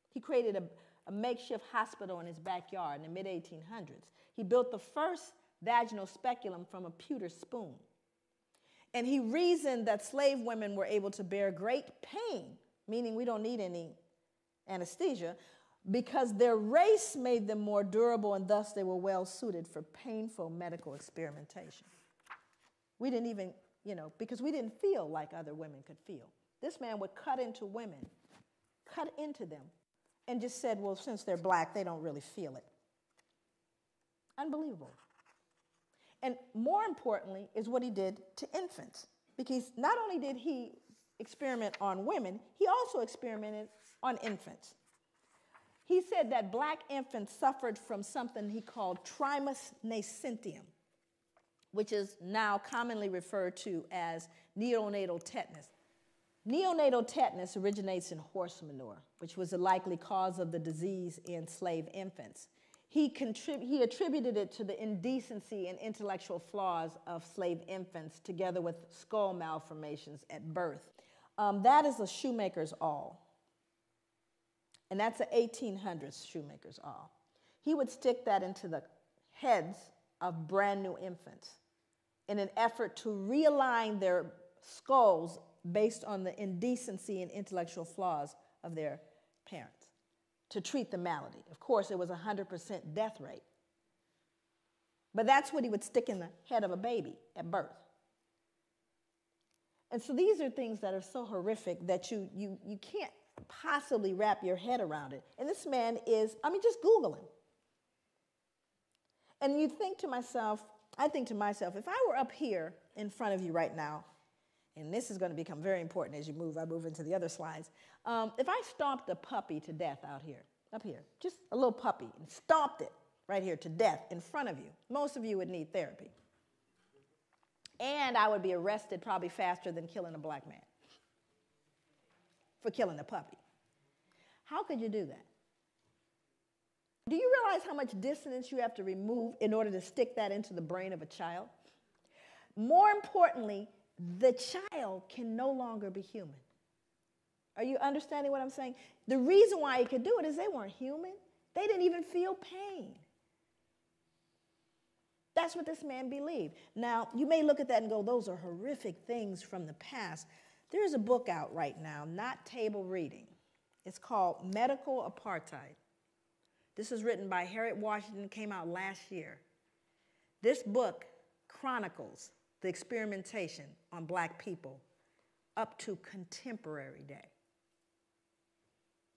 He created a makeshift hospital in his backyard in the mid-1800s. He built the first vaginal speculum from a pewter spoon. And he reasoned that slave women were able to bear great pain, meaning we don't need any anesthesia, because their race made them more durable, and thus they were well suited for painful medical experimentation. We didn't even, because we didn't feel like other women could feel. This man would cut into women, cut into them, and just said, well, since they're black, they don't really feel it. Unbelievable. And more importantly is what he did to infants. Because not only did he experiment on women, he also experimented on infants. He said that black infants suffered from something he called trimus nascentium, which is now commonly referred to as neonatal tetanus. Neonatal tetanus originates in horse manure, which was a likely cause of the disease in slave infants. He attributed it to the indecency and intellectual flaws of slave infants together with skull malformations at birth. That is a shoemaker's awl. And that's an 1800s shoemaker's awl. He would stick that into the heads of brand new infants in an effort to realign their skulls based on the indecency and intellectual flaws of their parents, to treat the malady. Of course, it was 100% death rate. But that's what he would stick in the head of a baby at birth. And so these are things that are so horrific that you can't possibly wrap your head around it. And this man is, just Google him. And you think to myself, I think to myself, if I were up here in front of you right now, and this is going to become very important as I move into the other slides. If I stomped a puppy to death up here, just a little puppy, and stomped it right here to death in front of you, most of you would need therapy. And I would be arrested probably faster than killing a black man for killing a puppy. How could you do that? Do you realize how much dissonance you have to remove in order to stick that into the brain of a child? More importantly, the child can no longer be human. Are you understanding what I'm saying? The reason why he could do it is they weren't human. They didn't even feel pain. That's what this man believed. Now, you may look at that and go, those are horrific things from the past. There's a book out right now, not table reading. It's called Medical Apartheid. This is written by Harriet Washington, came out last year. This book chronicles the experimentation on black people up to contemporary day.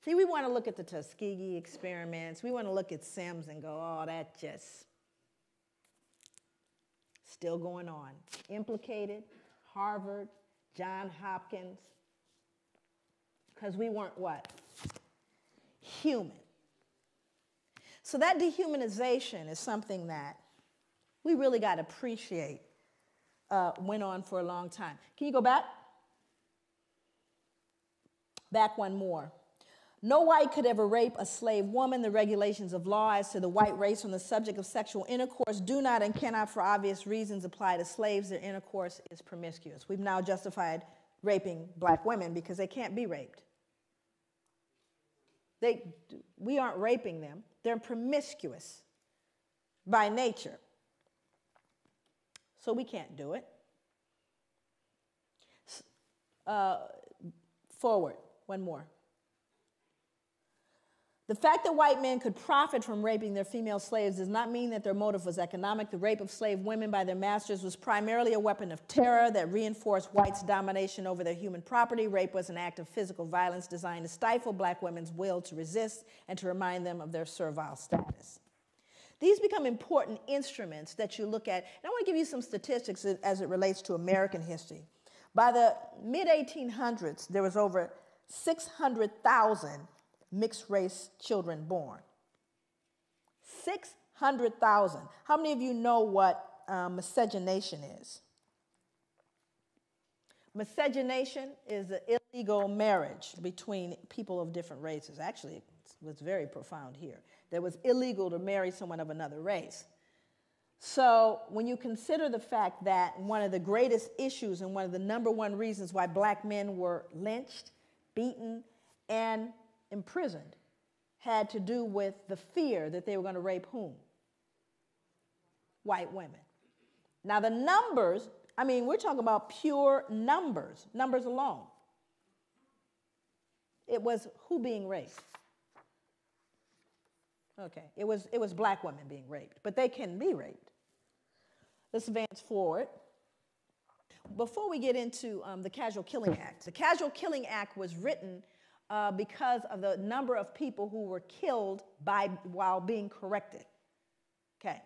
See, we want to look at the Tuskegee experiments. We want to look at Sims and go, oh, that just still going on. Implicated, Harvard, Johns Hopkins, because we weren't what? Human. So that dehumanization is something that we really got to appreciate. Went on for a long time. Can you go back? Back one more. No white could ever rape a slave woman. The regulations of law as to the white race on the subject of sexual intercourse do not and cannot, for obvious reasons, apply to slaves. Their intercourse is promiscuous. We've now justified raping black women because they can't be raped. We aren't raping them. They're promiscuous by nature. So we can't do it. Forward, one more. The fact that white men could profit from raping their female slaves does not mean that their motive was economic. The rape of slave women by their masters was primarily a weapon of terror that reinforced whites' domination over their human property. Rape was an act of physical violence designed to stifle black women's will to resist and to remind them of their servile status. These become important instruments that you look at. And I want to give you some statistics as it relates to American history. By the mid-1800s, there was over 600,000 mixed-race children born. 600,000. How many of you know what miscegenation is? Miscegenation is an illegal marriage between people of different races. Actually, it was very profound here. That was illegal to marry someone of another race. So when you consider the fact that one of the greatest issues and one of the number one reasons why black men were lynched, beaten, and imprisoned had to do with the fear that they were going to rape whom? White women. Now the numbers, we're talking about pure numbers alone. It was who being raped? Okay, it was black women being raped, but they can be raped. Let's advance forward. Before we get into the Casual Killing Act, the Casual Killing Act was written because of the number of people who were killed while being corrected. Okay,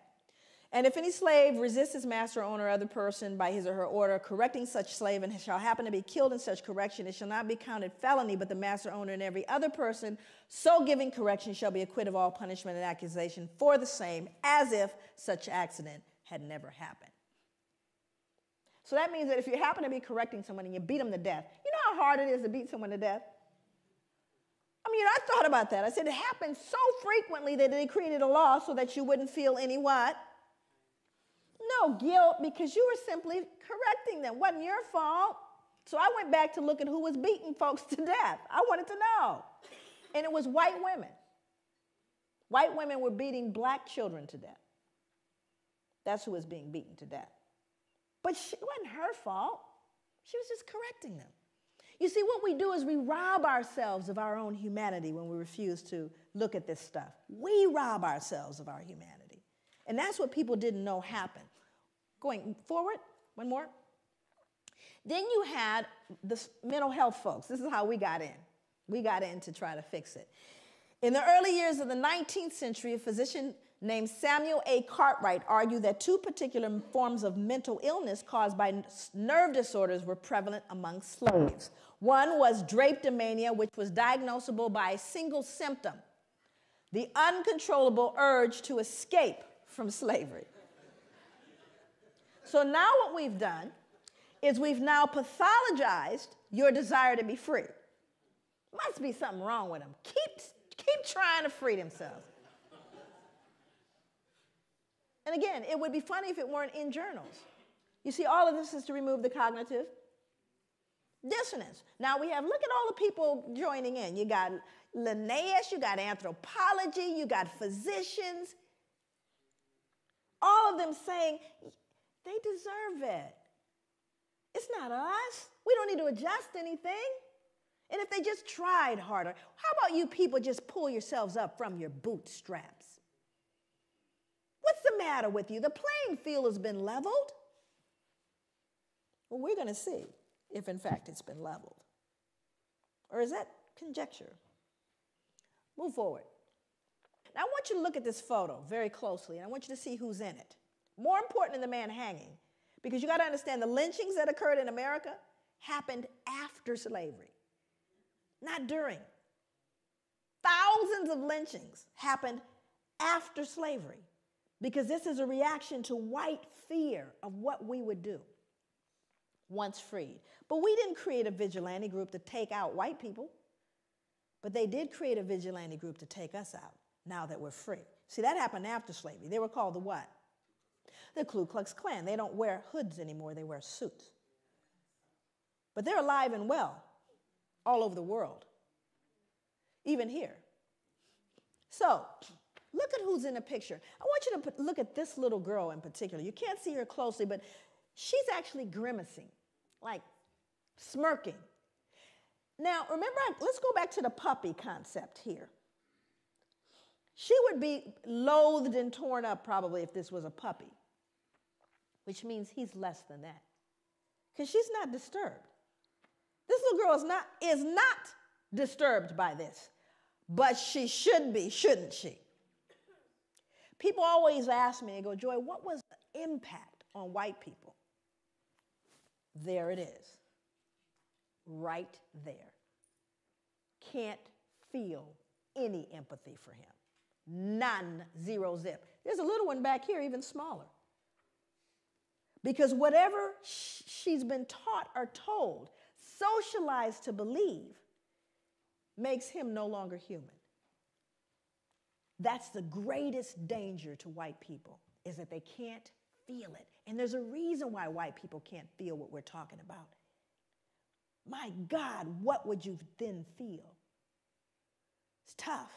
And if any slave resists his master, owner, or other person by his or her order, correcting such slave, and shall happen to be killed in such correction, it shall not be counted felony, but the master, owner, and every other person so giving correction shall be acquitted of all punishment and accusation for the same, as if such accident had never happened. So that means that if you happen to be correcting someone and you beat them to death, you know how hard it is to beat someone to death? I mean, I thought about that. I said it happens so frequently that they created a law so that you wouldn't feel any what? No guilt, because you were simply correcting them. It wasn't your fault. So I went back to look at who was beating folks to death. I wanted to know. And it was white women. White women were beating black children to death. That's who was being beaten to death. But it wasn't her fault. She was just correcting them. You see, what we do is we rob ourselves of our own humanity when we refuse to look at this stuff. We rob ourselves of our humanity. And that's what people didn't know happened. Going forward, one more. Then you had the mental health folks. This is how we got in. We got in to try to fix it. In the early years of the 19th century, a physician named Samuel A. Cartwright argued that two particular forms of mental illness caused by nerve disorders were prevalent among slaves. One was drapetomania, which was diagnosable by a single symptom, the uncontrollable urge to escape from slavery. So now what we've done is we've now pathologized your desire to be free. Must be something wrong with them. Keep trying to free themselves. And again, it would be funny if it weren't in journals. You see, all of this is to remove the cognitive dissonance. Now we have, look at all the people joining in. You got Linnaeus, you got anthropology, you got physicians. All of them saying, they deserve it. It's not us. We don't need to adjust anything. And if they just tried harder, how about you people just pull yourselves up from your bootstraps? What's the matter with you? The playing field has been leveled. Well, we're going to see if, in fact, it's been leveled. Or is that conjecture? Move forward. Now, I want you to look at this photo very closely, and I want you to see who's in it. More important than the man hanging, because you got to understand the lynchings that occurred in America happened after slavery, not during. Thousands of lynchings happened after slavery, because this is a reaction to white fear of what we would do once freed. But we didn't create a vigilante group to take out white people, but they did create a vigilante group to take us out now that we're free. See, that happened after slavery. They were called the what? The Ku Klux Klan. They don't wear hoods anymore. They wear suits. But they're alive and well all over the world, even here. So look at who's in the picture. I want you to look at this little girl in particular. You can't see her closely, but she's actually grimacing, like smirking. Now, remember, let's go back to the puppy concept here. She would be loathed and torn up probably if this was a puppy, which means he's less than that, because she's not disturbed. This little girl is not disturbed by this, but she should be, shouldn't she? People always ask me, they go, Joy, what was the impact on white people? There it is, right there. Can't feel any empathy for him. None, zero, zip. There's a little one back here, even smaller. Because whatever she's been taught or told, socialized to believe, makes him no longer human. That's the greatest danger to white people, is that they can't feel it. And there's a reason why white people can't feel what we're talking about. My God, what would you then feel? It's tough.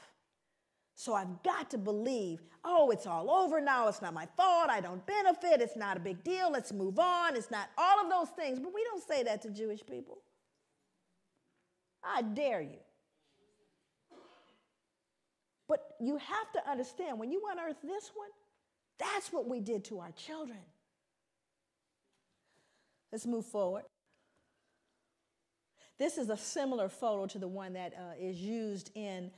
So I've got to believe, oh, it's all over now. It's not my fault. I don't benefit. It's not a big deal. Let's move on. It's not all of those things. But we don't say that to Jewish people. I dare you. But you have to understand, when you unearth this one, that's what we did to our children. Let's move forward. This is a similar photo to the one that is used in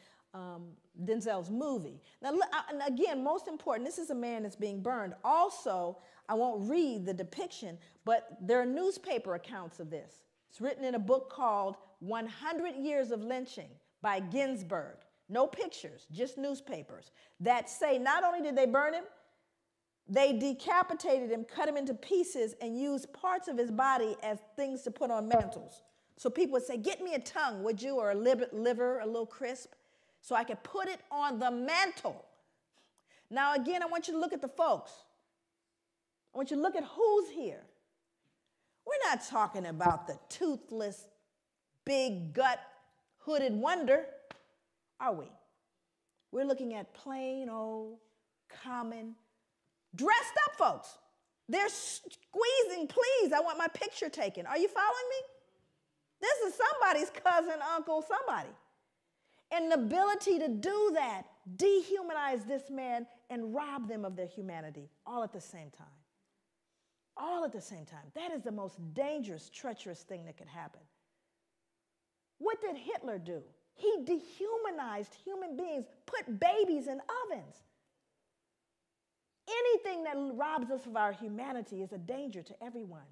Denzel's movie. Now, and again, most important, this is a man that's being burned. Also, I won't read the depiction, but there are newspaper accounts of this. It's written in a book called 100 Years of Lynching by Ginsburg. No pictures, just newspapers that say not only did they burn him, they decapitated him, cut him into pieces, and used parts of his body as things to put on mantles. So people would say, get me a tongue, would you, or a liver, a little crisp, so I could put it on the mantle. Now, again, I want you to look at the folks. I want you to look at who's here. We're not talking about the toothless, big gut, hooded wonder, are we? We're looking at plain old, common, dressed up folks. They're squeezing, please, I want my picture taken. Are you following me? This is somebody's cousin, uncle, somebody. And the ability to do that, dehumanize this man and rob them of their humanity all at the same time. All at the same time. That is the most dangerous, treacherous thing that could happen. What did Hitler do? He dehumanized human beings, put babies in ovens. Anything that robs us of our humanity is a danger to everyone.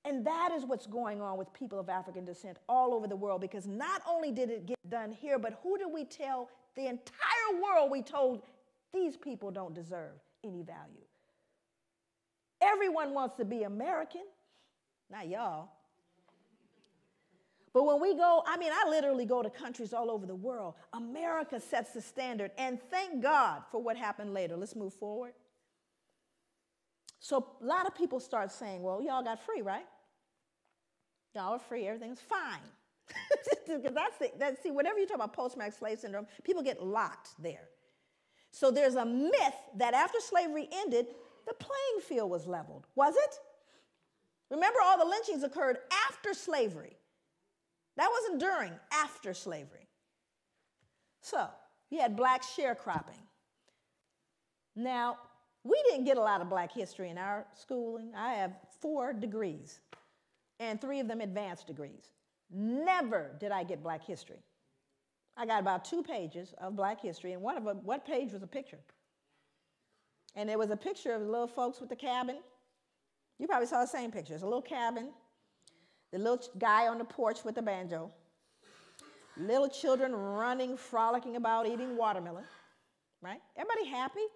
And that is what's going on with people of African descent all over the world, because not only did it get done here, but who did we tell? The entire world we told these people don't deserve any value. Everyone wants to be American, not y'all. But when we go, I literally go to countries all over the world. America sets the standard, and thank God for what happened later. Let's move forward. So a lot of people start saying, well, y'all got free, right? Y'all are free, everything's fine. Because see, whenever you talk about post-traumatic slave syndrome, people get locked there. So there's a myth that after slavery ended, the playing field was leveled. Was it? Remember, all the lynchings occurred after slavery. That wasn't during, after slavery. So you had black sharecropping. Now, we didn't get a lot of black history in our schooling. I have 4 degrees, and 3 of them advanced degrees. Never did I get black history. I got about 2 pages of black history, and one page was a picture. And there was a picture of the little folks with the cabin. You probably saw the same picture. It's a little cabin, the little guy on the porch with the banjo, little children running, frolicking about, eating watermelon, right? Everybody happy?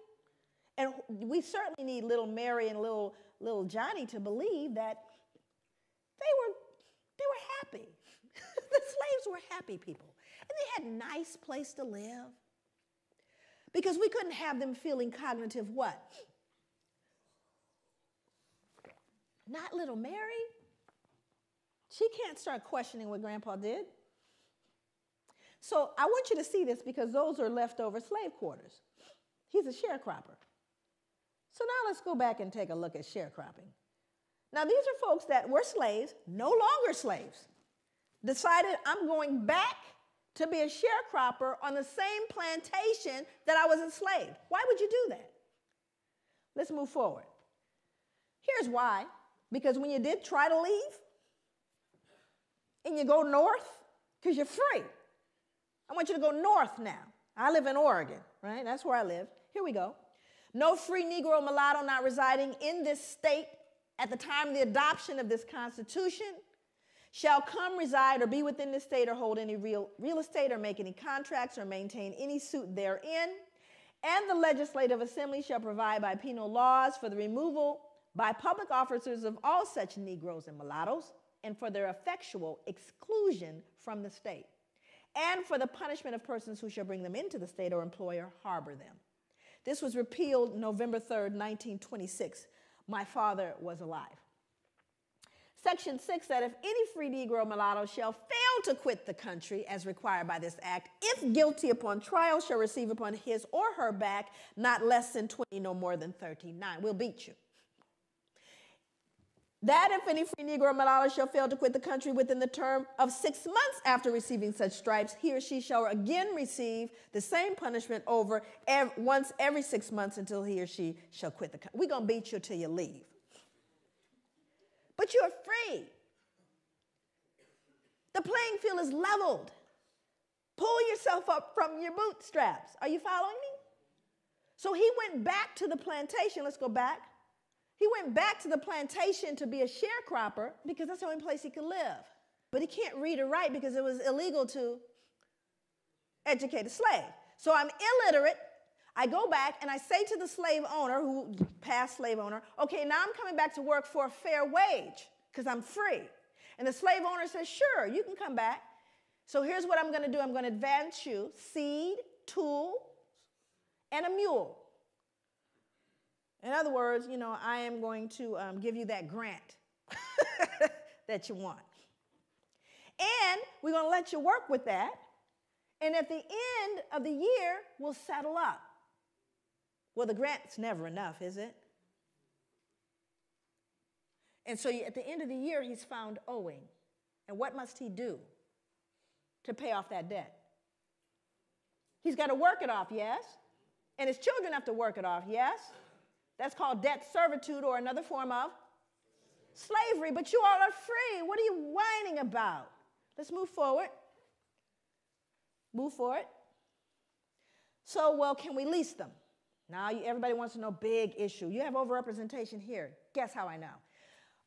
And we certainly need little Mary and little Johnny to believe that they were happy. The slaves were happy people. And they had a nice place to live. Because we couldn't have them feeling cognitive what? Not little Mary. She can't start questioning what Grandpa did. So I want you to see this, because those are leftover slave quarters. He's a sharecropper. So now let's go back and take a look at sharecropping. Now these are folks that were slaves, no longer slaves, decided I'm going back to be a sharecropper on the same plantation that I was enslaved. Why would you do that? Let's move forward. Here's why. Because when you did try to leave, and you go north, because you're free. I want you to go north now. I live in Oregon, right? That's where I live. Here we go. No free Negro or mulatto not residing in this state at the time of the adoption of this Constitution shall come, reside, or be within this state, or hold any real estate, or make any contracts, or maintain any suit therein. And the Legislative Assembly shall provide by penal laws for the removal by public officers of all such Negroes and mulattoes, and for their effectual exclusion from the state, and for the punishment of persons who shall bring them into the state or employ or harbor them. This was repealed November 3rd, 1926. My father was alive. Section 6 said, if any free Negro or mulatto shall fail to quit the country as required by this act, if guilty upon trial, shall receive upon his or her back not less than 20, no more than 39. We'll beat you. That if any free Negro or mulatto shall fail to quit the country within the term of 6 months after receiving such stripes, he or she shall again receive the same punishment once every 6 months until he or she shall quit the country. We're going to beat you till you leave. But you're free. The playing field is leveled. Pull yourself up from your bootstraps. Are you following me? So he went back to the plantation. Let's go back. He went back to the plantation to be a sharecropper because that's the only place he could live. But he can't read or write because it was illegal to educate a slave. So I'm illiterate. I go back and I say to the slave owner, who past slave owner, okay, now I'm coming back to work for a fair wage because I'm free. And the slave owner says, sure, you can come back. So here's what I'm going to do. I'm going to advance you seed, tools, and a mule. In other words, you know, I am going to give you that grant that you want. And we're going to let you work with that. And at the end of the year, we'll settle up. Well, the grant's never enough, is it? And so at the end of the year, he's found owing. And what must he do to pay off that debt? He's got to work it off, yes? And his children have to work it off, yes? That's called debt servitude or another form of slavery. But you all are free. What are you whining about? Let's move forward. Move forward. So, well, can we lease them? Now, everybody wants to know big issue. You have overrepresentation here. Guess how I know?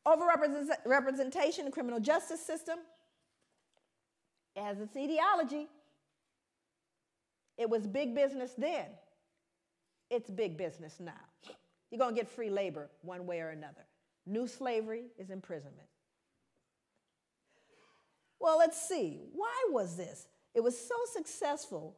Overrepresentation in the criminal justice system has its etiology. It was big business then. It's big business now. You're going to get free labor one way or another. New slavery is imprisonment. Well, let's see. Why was this? It was so successful.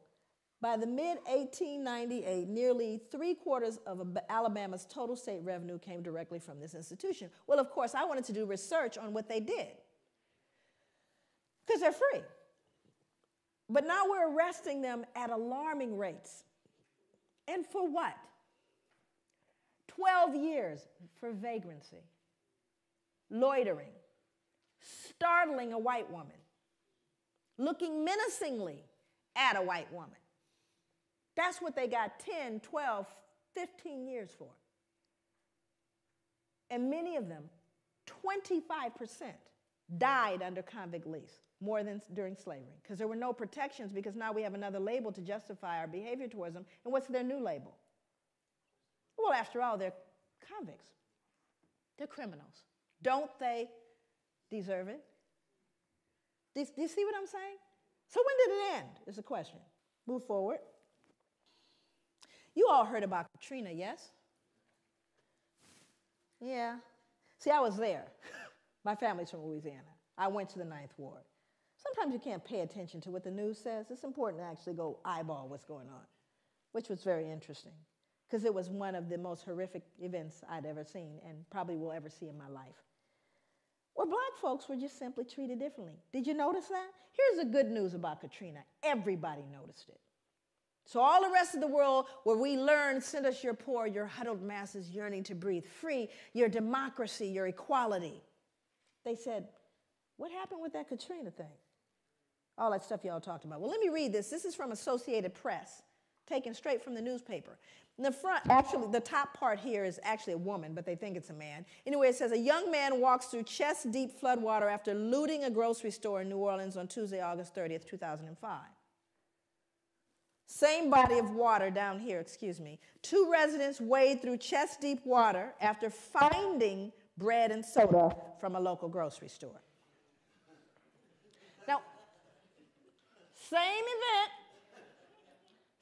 By the mid-1898, nearly 3/4 of Alabama's total state revenue came directly from this institution. Well, of course, I wanted to do research on what they did because they're free. But now we're arresting them at alarming rates. And for what? 12 years for vagrancy, loitering, startling a white woman, looking menacingly at a white woman. That's what they got 10, 12, 15 years for. And many of them, 25%, died under convict lease, more than during slavery, because there were no protections, because now we have another label to justify our behavior towards them. And what's their new label? Well, after all, they're convicts. They're criminals. Don't they deserve it? Do you see what I'm saying? So when did it end, is the question. Move forward. You all heard about Katrina, yes? Yeah. See, I was there. My family's from Louisiana. I went to the 9th Ward. Sometimes you can't pay attention to what the news says. It's important to actually go eyeball what's going on, which was very interesting, because it was one of the most horrific events I'd ever seen and probably will ever see in my life, where black folks were just simply treated differently. Did you notice that? Here's the good news about Katrina. Everybody noticed it. So all the rest of the world, where we learn, send us your poor, your huddled masses yearning to breathe free, your democracy, your equality. They said, what happened with that Katrina thing? All that stuff y'all talked about. Well, let me read this. This is from Associated Press, taken straight from the newspaper. In the front, actually, the top part here is actually a woman, but they think it's a man. Anyway, it says, a young man walks through chest-deep floodwater after looting a grocery store in New Orleans on Tuesday, August 30th, 2005. Same body of water down here, excuse me. 2 residents wade through chest-deep water after finding bread and soda from a local grocery store. Now, same event,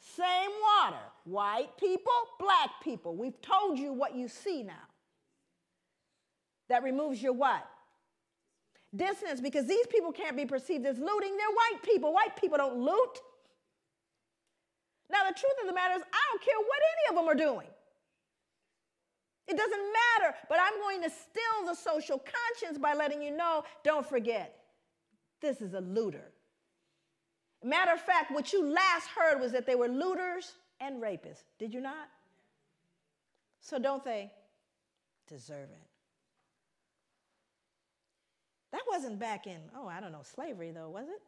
same water. White people, black people. We've told you what you see now. That removes your what? Dissonance, because these people can't be perceived as looting. They're white people. White people don't loot. Now, the truth of the matter is, I don't care what any of them are doing. It doesn't matter, but I'm going to still the social conscience by letting you know, don't forget, this is a looter. Matter of fact, what you last heard was that they were looters and rapists. Did you not? So don't they deserve it? That wasn't back in, slavery though, was it?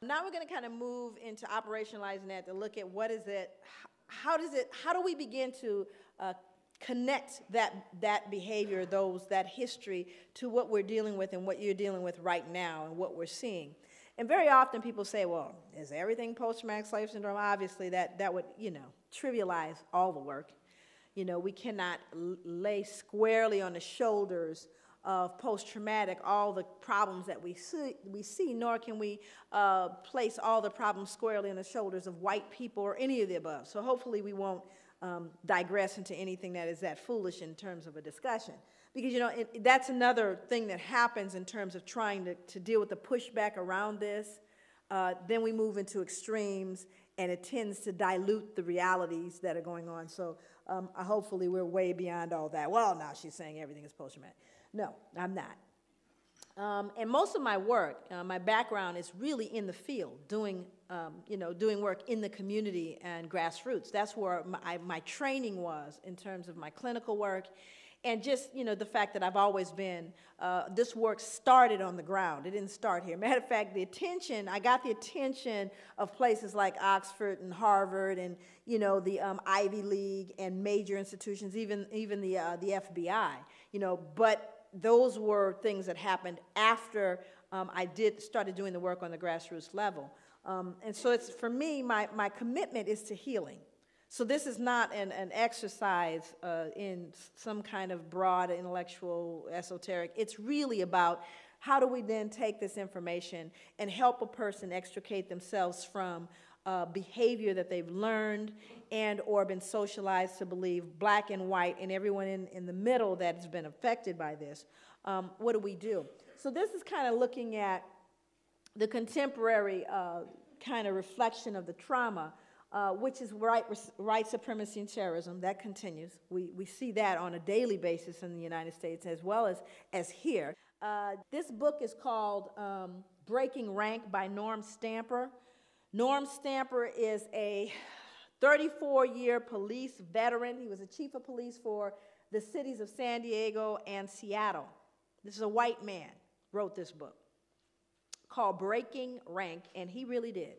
Now we're going to kind of move into operationalizing that to look at what is it, how do we begin to connect that behavior, that history to what we're dealing with and what you're dealing with right now and what we're seeing. And very often people say, well, is everything post-traumatic slave syndrome? Obviously, that would, trivialize all the work. We cannot lay squarely on the shoulders of post-traumatic all the problems that we see, nor can we place all the problems squarely on the shoulders of white people or any of the above. So hopefully we won't digress into anything that is that foolish in terms of a discussion. Because, that's another thing that happens in terms of trying to deal with the pushback around this. Then we move into extremes, and it tends to dilute the realities that are going on. So hopefully we're way beyond all that. Well, now she's saying everything is post-traumatic. No, I'm not. And most of my work, my background is really in the field, doing work in the community and grassroots. That's where my training was in terms of my clinical work. And just, the fact that I've always been, this work started on the ground. It didn't start here. Matter of fact, I got the attention of places like Oxford and Harvard and, the Ivy League and major institutions, even the FBI, but those were things that happened after I started doing the work on the grassroots level. And so it's, for me, my commitment is to healing. So this is not an exercise in some kind of broad intellectual esoteric. It's really about how do we then take this information and help a person extricate themselves from behavior that they've learned and or been socialized to believe, black and white, and everyone in the middle that's been affected by this. What do we do? So this is kind of looking at the contemporary kind of reflection of the trauma, which is white supremacy and terrorism. That continues. We see that on a daily basis in the United States as well as here. This book is called Breaking Rank by Norm Stamper. Norm Stamper is a 34-year police veteran. He was a chief of police for the cities of San Diego and Seattle. This is a white man, wrote this book called Breaking Rank, and he really did.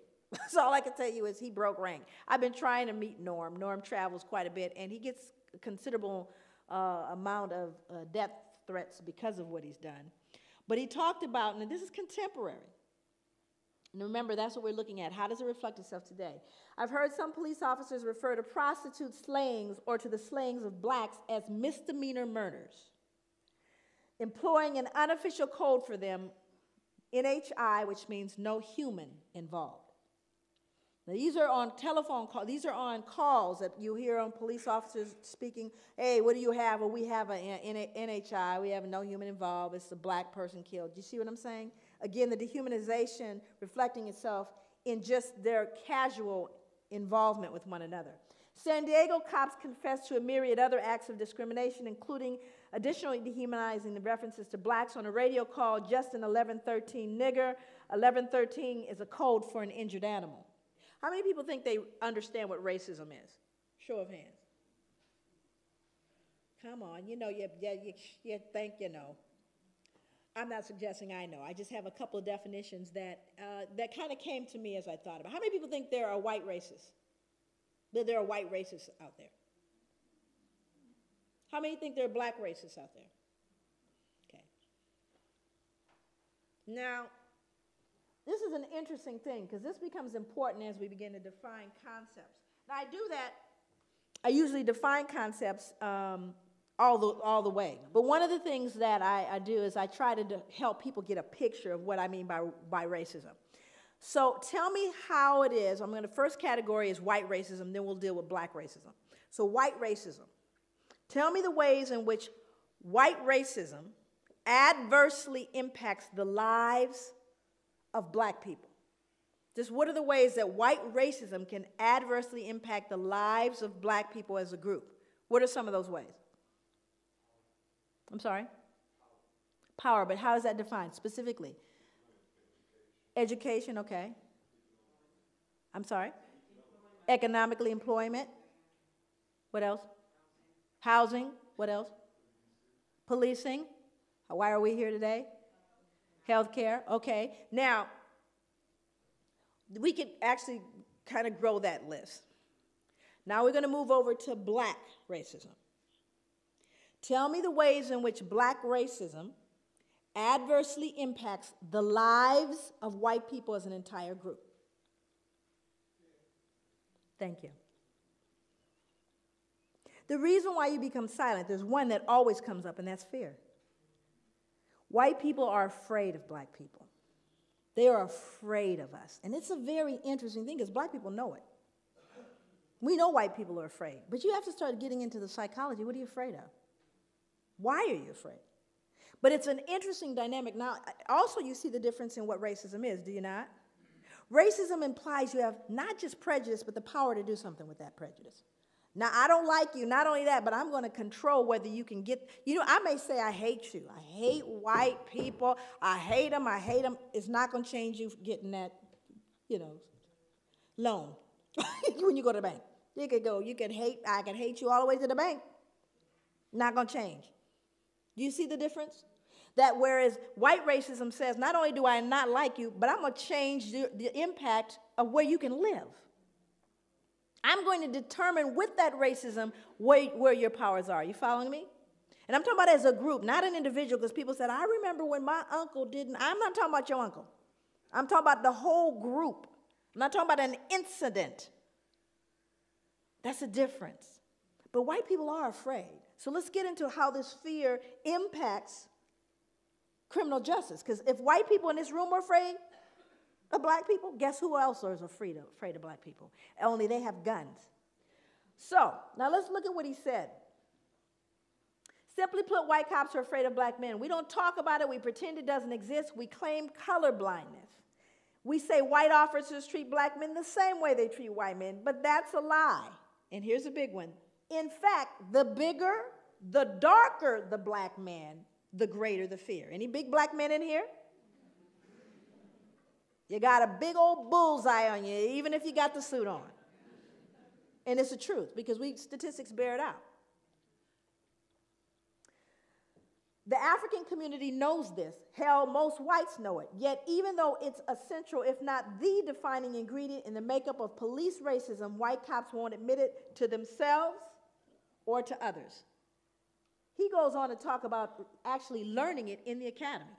So all I can tell you is he broke rank. I've been trying to meet Norm. Norm travels quite a bit, and he gets a considerable amount of death threats because of what he's done. But he talked about, and this is contemporary, and remember, that's what we're looking at. How does it reflect itself today? I've heard some police officers refer to prostitute slayings or to the slayings of blacks as misdemeanor murders, employing an unofficial code for them, NHI, which means no human involved. Now, these are on telephone calls. These are on calls that you hear on police officers speaking, hey, what do you have? Well, we have an NHI. We have no human involved. It's a black person killed. Do you see what I'm saying? Again, the dehumanization reflecting itself in just their casual involvement with one another. San Diego cops confessed to a myriad other acts of discrimination, including additionally dehumanizing the references to blacks on a radio call, Justin 1113 nigger. 1113 is a code for an injured animal. How many people think they understand what racism is? Show of hands. Come on, you think you know. I'm not suggesting I know. I just have a couple of definitions that kind of came to me as I thought about. How many people think there are white racists? That there are white racists out there? How many think there are black racists out there? Okay. Now, this is an interesting thing because this becomes important as we begin to define concepts. Now, I do that. I usually define concepts all the way. But one of the things that I do is I try to help people get a picture of what I mean by racism. So tell me how it is. I'm going to, first category is white racism, then we'll deal with black racism. So white racism. Tell me the ways in which white racism adversely impacts the lives of black people. Just what are the ways that white racism can adversely impact the lives of black people as a group? What are some of those ways? I'm sorry? Power, but how is that defined specifically? Education, okay. I'm sorry? Economically, employment. What else? Housing, what else? Policing. Why are we here today? Healthcare, okay. Now, we could actually kind of grow that list. Now we're going to move over to black racism. Tell me the ways in which black racism adversely impacts the lives of white people as an entire group. Thank you. The reason why you become silent, there's one that always comes up, and that's fear. White people are afraid of black people. They are afraid of us. And it's a very interesting thing because black people know it. We know white people are afraid, but you have to start getting into the psychology. What are you afraid of? Why are you afraid? But it's an interesting dynamic. Now, also you see the difference in what racism is, do you not? Racism implies you have not just prejudice, but the power to do something with that prejudice. Now, I don't like you, not only that, but I'm going to control whether you can get, I may say I hate you. I hate white people. I hate them. It's not going to change you getting that, loan when you go to the bank. I can hate you all the way to the bank. Not going to change. Do you see the difference? That whereas white racism says, not only do I not like you, but I'm going to change the impact of where you can live. I'm going to determine with that racism where your powers are. You following me? And I'm talking about as a group, not an individual, because people said, I remember when my uncle didn't. I'm not talking about your uncle. I'm talking about the whole group. I'm not talking about an incident. That's a difference. But white people are afraid. So let's get into how this fear impacts criminal justice. Because if white people in this room are afraid of black people, guess who else is afraid of black people? Only they have guns. So, now let's look at what he said. Simply put, white cops are afraid of black men. We don't talk about it. We pretend it doesn't exist. We claim color blindness. We say white officers treat black men the same way they treat white men, but that's a lie. And here's a big one. In fact, the bigger, the darker the black man, the greater the fear. Any big black men in here? You got a big old bullseye on you, even if you got the suit on. And it's the truth, because statistics bear it out. The African community knows this. Hell, most whites know it. Yet, even though it's essential, if not the defining ingredient in the makeup of police racism, white cops won't admit it to themselves or to others. He goes on to talk about actually learning it in the academy.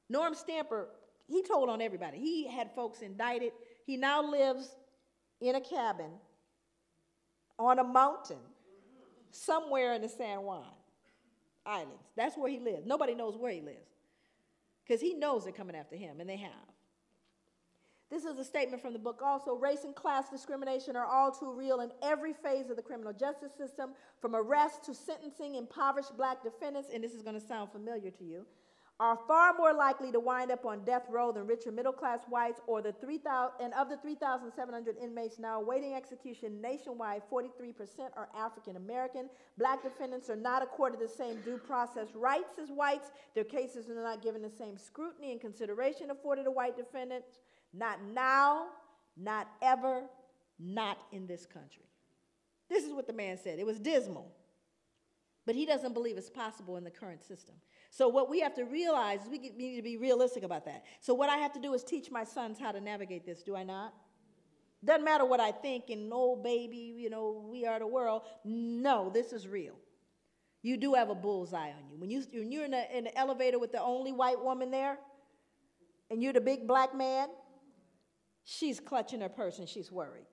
Norm Stamper, he told on everybody. He had folks indicted. He now lives in a cabin on a mountain somewhere in the San Juan Islands. That's where he lives. Nobody knows where he lives because he knows they're coming after him, and they have. This is a statement from the book also. Race and class discrimination are all too real in every phase of the criminal justice system, from arrest to sentencing. Impoverished black defendants, and this is going to sound familiar to you, are far more likely to wind up on death row than richer middle-class whites, or of the 3,700 inmates now awaiting execution nationwide, 43% are African American. Black defendants are not accorded the same due process rights as whites. Their cases are not given the same scrutiny and consideration afforded to white defendants. Not now, not ever, not in this country. This is what the man said. It was dismal. But he doesn't believe it's possible in the current system. So what we have to realize is we need to be realistic about that. So what I have to do is teach my sons how to navigate this, do I not? Doesn't matter what I think and, oh, baby, we are the world. No, this is real. You do have a bullseye on you. When you're in the elevator with the only white woman there, and you're the big black man, she's clutching her purse and she's worried.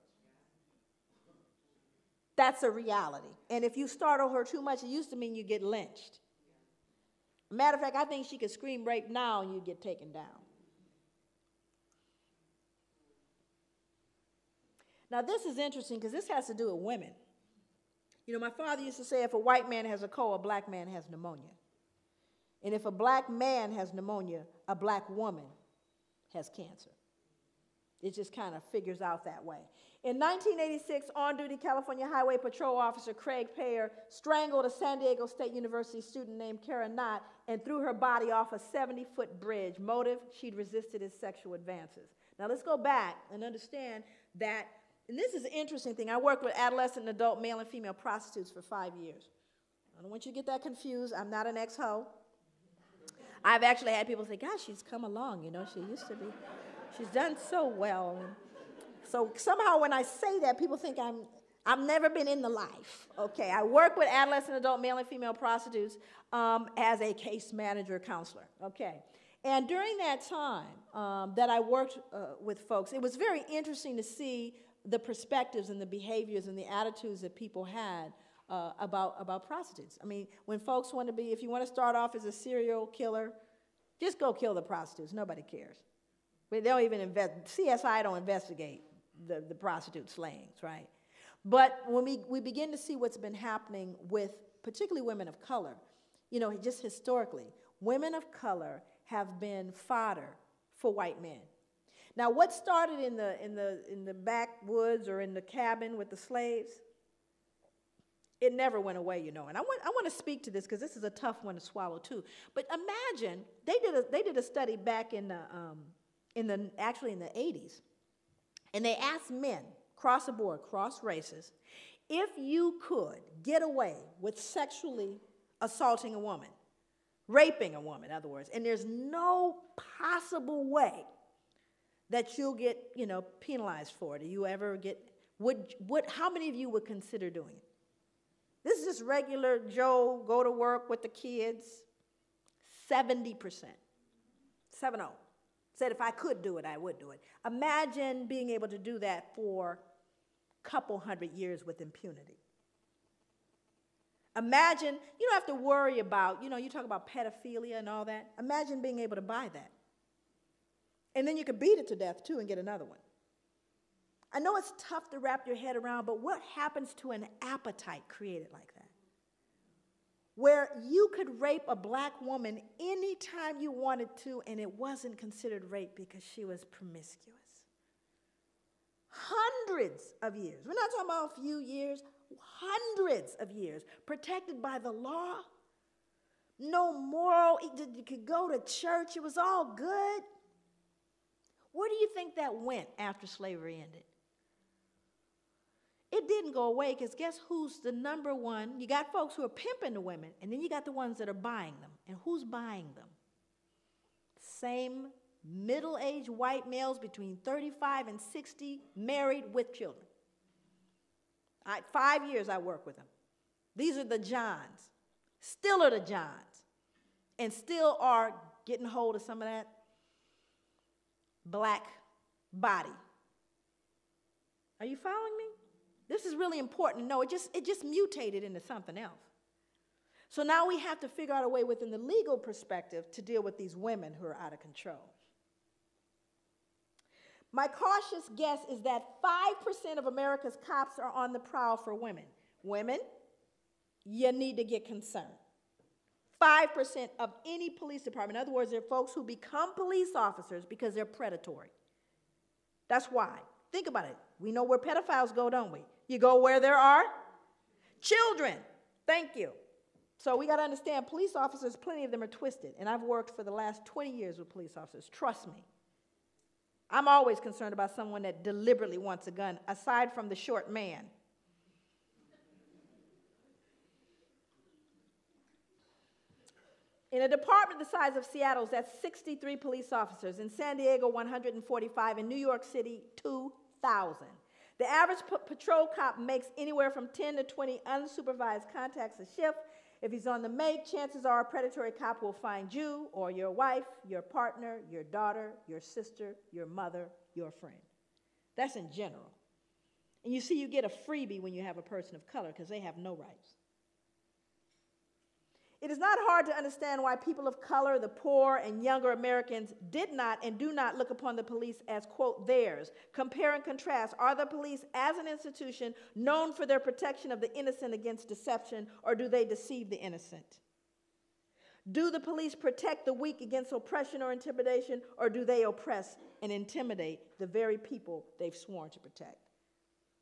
That's a reality. And if you startle her too much, it used to mean you get lynched. Matter of fact, I think she could scream rape now and you'd get taken down. Now, this is interesting because this has to do with women. My father used to say if a white man has a cold, a black man has pneumonia. And if a black man has pneumonia, a black woman has cancer. It just kind of figures out that way. In 1986, on-duty California Highway Patrol Officer Craig Payer strangled a San Diego State University student named Kara Knott and threw her body off a 70-foot bridge. Motive, she'd resisted his sexual advances. Now let's go back and understand that, and this is an interesting thing. I worked with adolescent and adult male and female prostitutes for 5 years. I don't want you to get that confused. I'm not an ex-ho. I've actually had people say, gosh, she's come along, she used to be. She's done so well. So somehow when I say that, people think I've never been in the life, okay? I work with adolescent, adult, male and female prostitutes as a case manager counselor, okay? And during that time that I worked with folks, it was very interesting to see the perspectives and the behaviors and the attitudes that people had about prostitutes. I mean, when folks want to be, if you want to start off as a serial killer, just go kill the prostitutes. Nobody cares. They don't even CSI don't investigate the prostitute slayings, right? But when we begin to see what's been happening with particularly women of color, you know, just historically, women of color have been fodder for white men. Now, what started in the backwoods or in the cabin with the slaves, it never went away, you know. And I want to speak to this because this is a tough one to swallow too. But imagine they did a study back in the 80s, and they asked men across the board, cross races, if you could get away with sexually assaulting a woman, raping a woman, in other words, and there's no possible way that you'll get, you know, penalized for it, or you ever get, how many of you would consider doing it? This is just regular Joe, go to work with the kids. 70%. 7-0. Said if I could do it, I would do it. Imagine being able to do that for a couple hundred years with impunity. Imagine, you don't have to worry about, you know, you talk about pedophilia and all that. Imagine being able to buy that. And then you could beat it to death, too, and get another one. I know it's tough to wrap your head around, but what happens to an appetite created like that? Where you could rape a black woman anytime you wanted to, and it wasn't considered rape because she was promiscuous. Hundreds of years. We're not talking about a few years. Hundreds of years. Protected by the law. No moral. You could go to church. It was all good. Where do you think that went after slavery ended? It didn't go away because guess who's the number one? You got folks who are pimping the women, and then you got the ones that are buying them. And who's buying them? Same middle-aged white males between 35 and 60, married with children. 5 years I work with them. These are the Johns. Still are the Johns. And still are getting hold of some of that black body. Are you following me? This is really important to know. It just mutated into something else. So now we have to figure out a way within the legal perspective to deal with these women who are out of control. My cautious guess is that 5% of America's cops are on the prowl for women. Women, you need to get concerned. 5% of any police department. In other words, there are folks who become police officers because they're predatory. That's why. Think about it. We know where pedophiles go, don't we? You go where there are children. Thank you. So we got to understand police officers, plenty of them are twisted. And I've worked for the last 20 years with police officers. Trust me. I'm always concerned about someone that deliberately wants a gun, aside from the short man. In a department the size of Seattle's, that's 63 police officers. In San Diego, 145. In New York City, 2,000. The average patrol cop makes anywhere from 10 to 20 unsupervised contacts a shift. If he's on the make, chances are a predatory cop will find you or your wife, your partner, your daughter, your sister, your mother, your friend. That's in general. And you see, you get a freebie when you have a person of color because they have no rights. It is not hard to understand why people of color, the poor, and younger Americans did not and do not look upon the police as, quote, theirs. Compare and contrast. Are the police as an institution known for their protection of the innocent against deception, or do they deceive the innocent? Do the police protect the weak against oppression or intimidation, or do they oppress and intimidate the very people they've sworn to protect?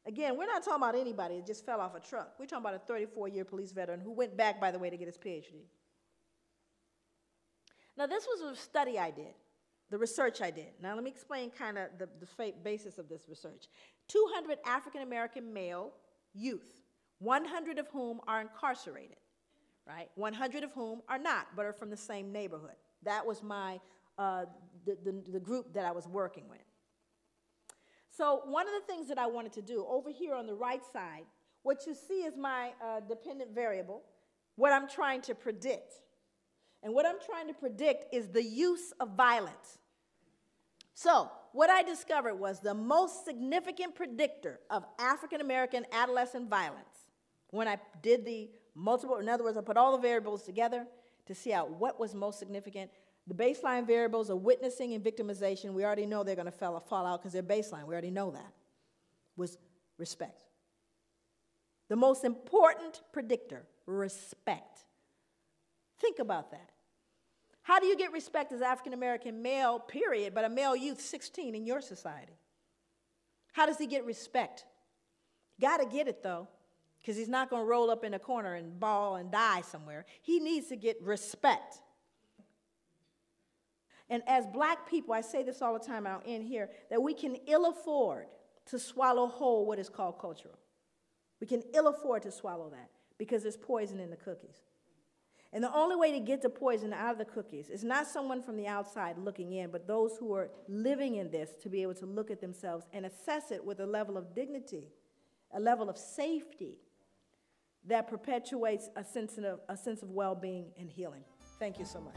Again, we're not talking about anybody that just fell off a truck. We're talking about a 34-year police veteran who went back, by the way, to get his PhD. Now, this was a study I did, the research I did. Now, let me explain kind of the basis of this research. 200 African-American male youth, 100 of whom are incarcerated, right? 100 of whom are not, but are from the same neighborhood. That was my the group that I was working with. So one of the things that I wanted to do over here on the right side, what you see is my dependent variable, what I'm trying to predict. And what I'm trying to predict is the use of violence. So what I discovered was the most significant predictor of African American adolescent violence, when I did the multiple, in other words, I put all the variables together to see out what was most significant. The baseline variables are witnessing and victimization. We already know they're going to fall out because they're baseline. We already know that. Was respect. The most important predictor, respect. Think about that. How do you get respect as African-American male, period, but a male youth 16 in your society? How does he get respect? Got to get it, though, because he's not going to roll up in a corner and bawl and die somewhere. He needs to get respect. And as black people, I say this all the time, I'll end here, that we can ill afford to swallow whole what is called cultural. We can ill afford to swallow that because there's poison in the cookies. And the only way to get the poison out of the cookies is not someone from the outside looking in, but those who are living in this to be able to look at themselves and assess it with a level of dignity, a level of safety that perpetuates a sense of well-being and healing. Thank you so much.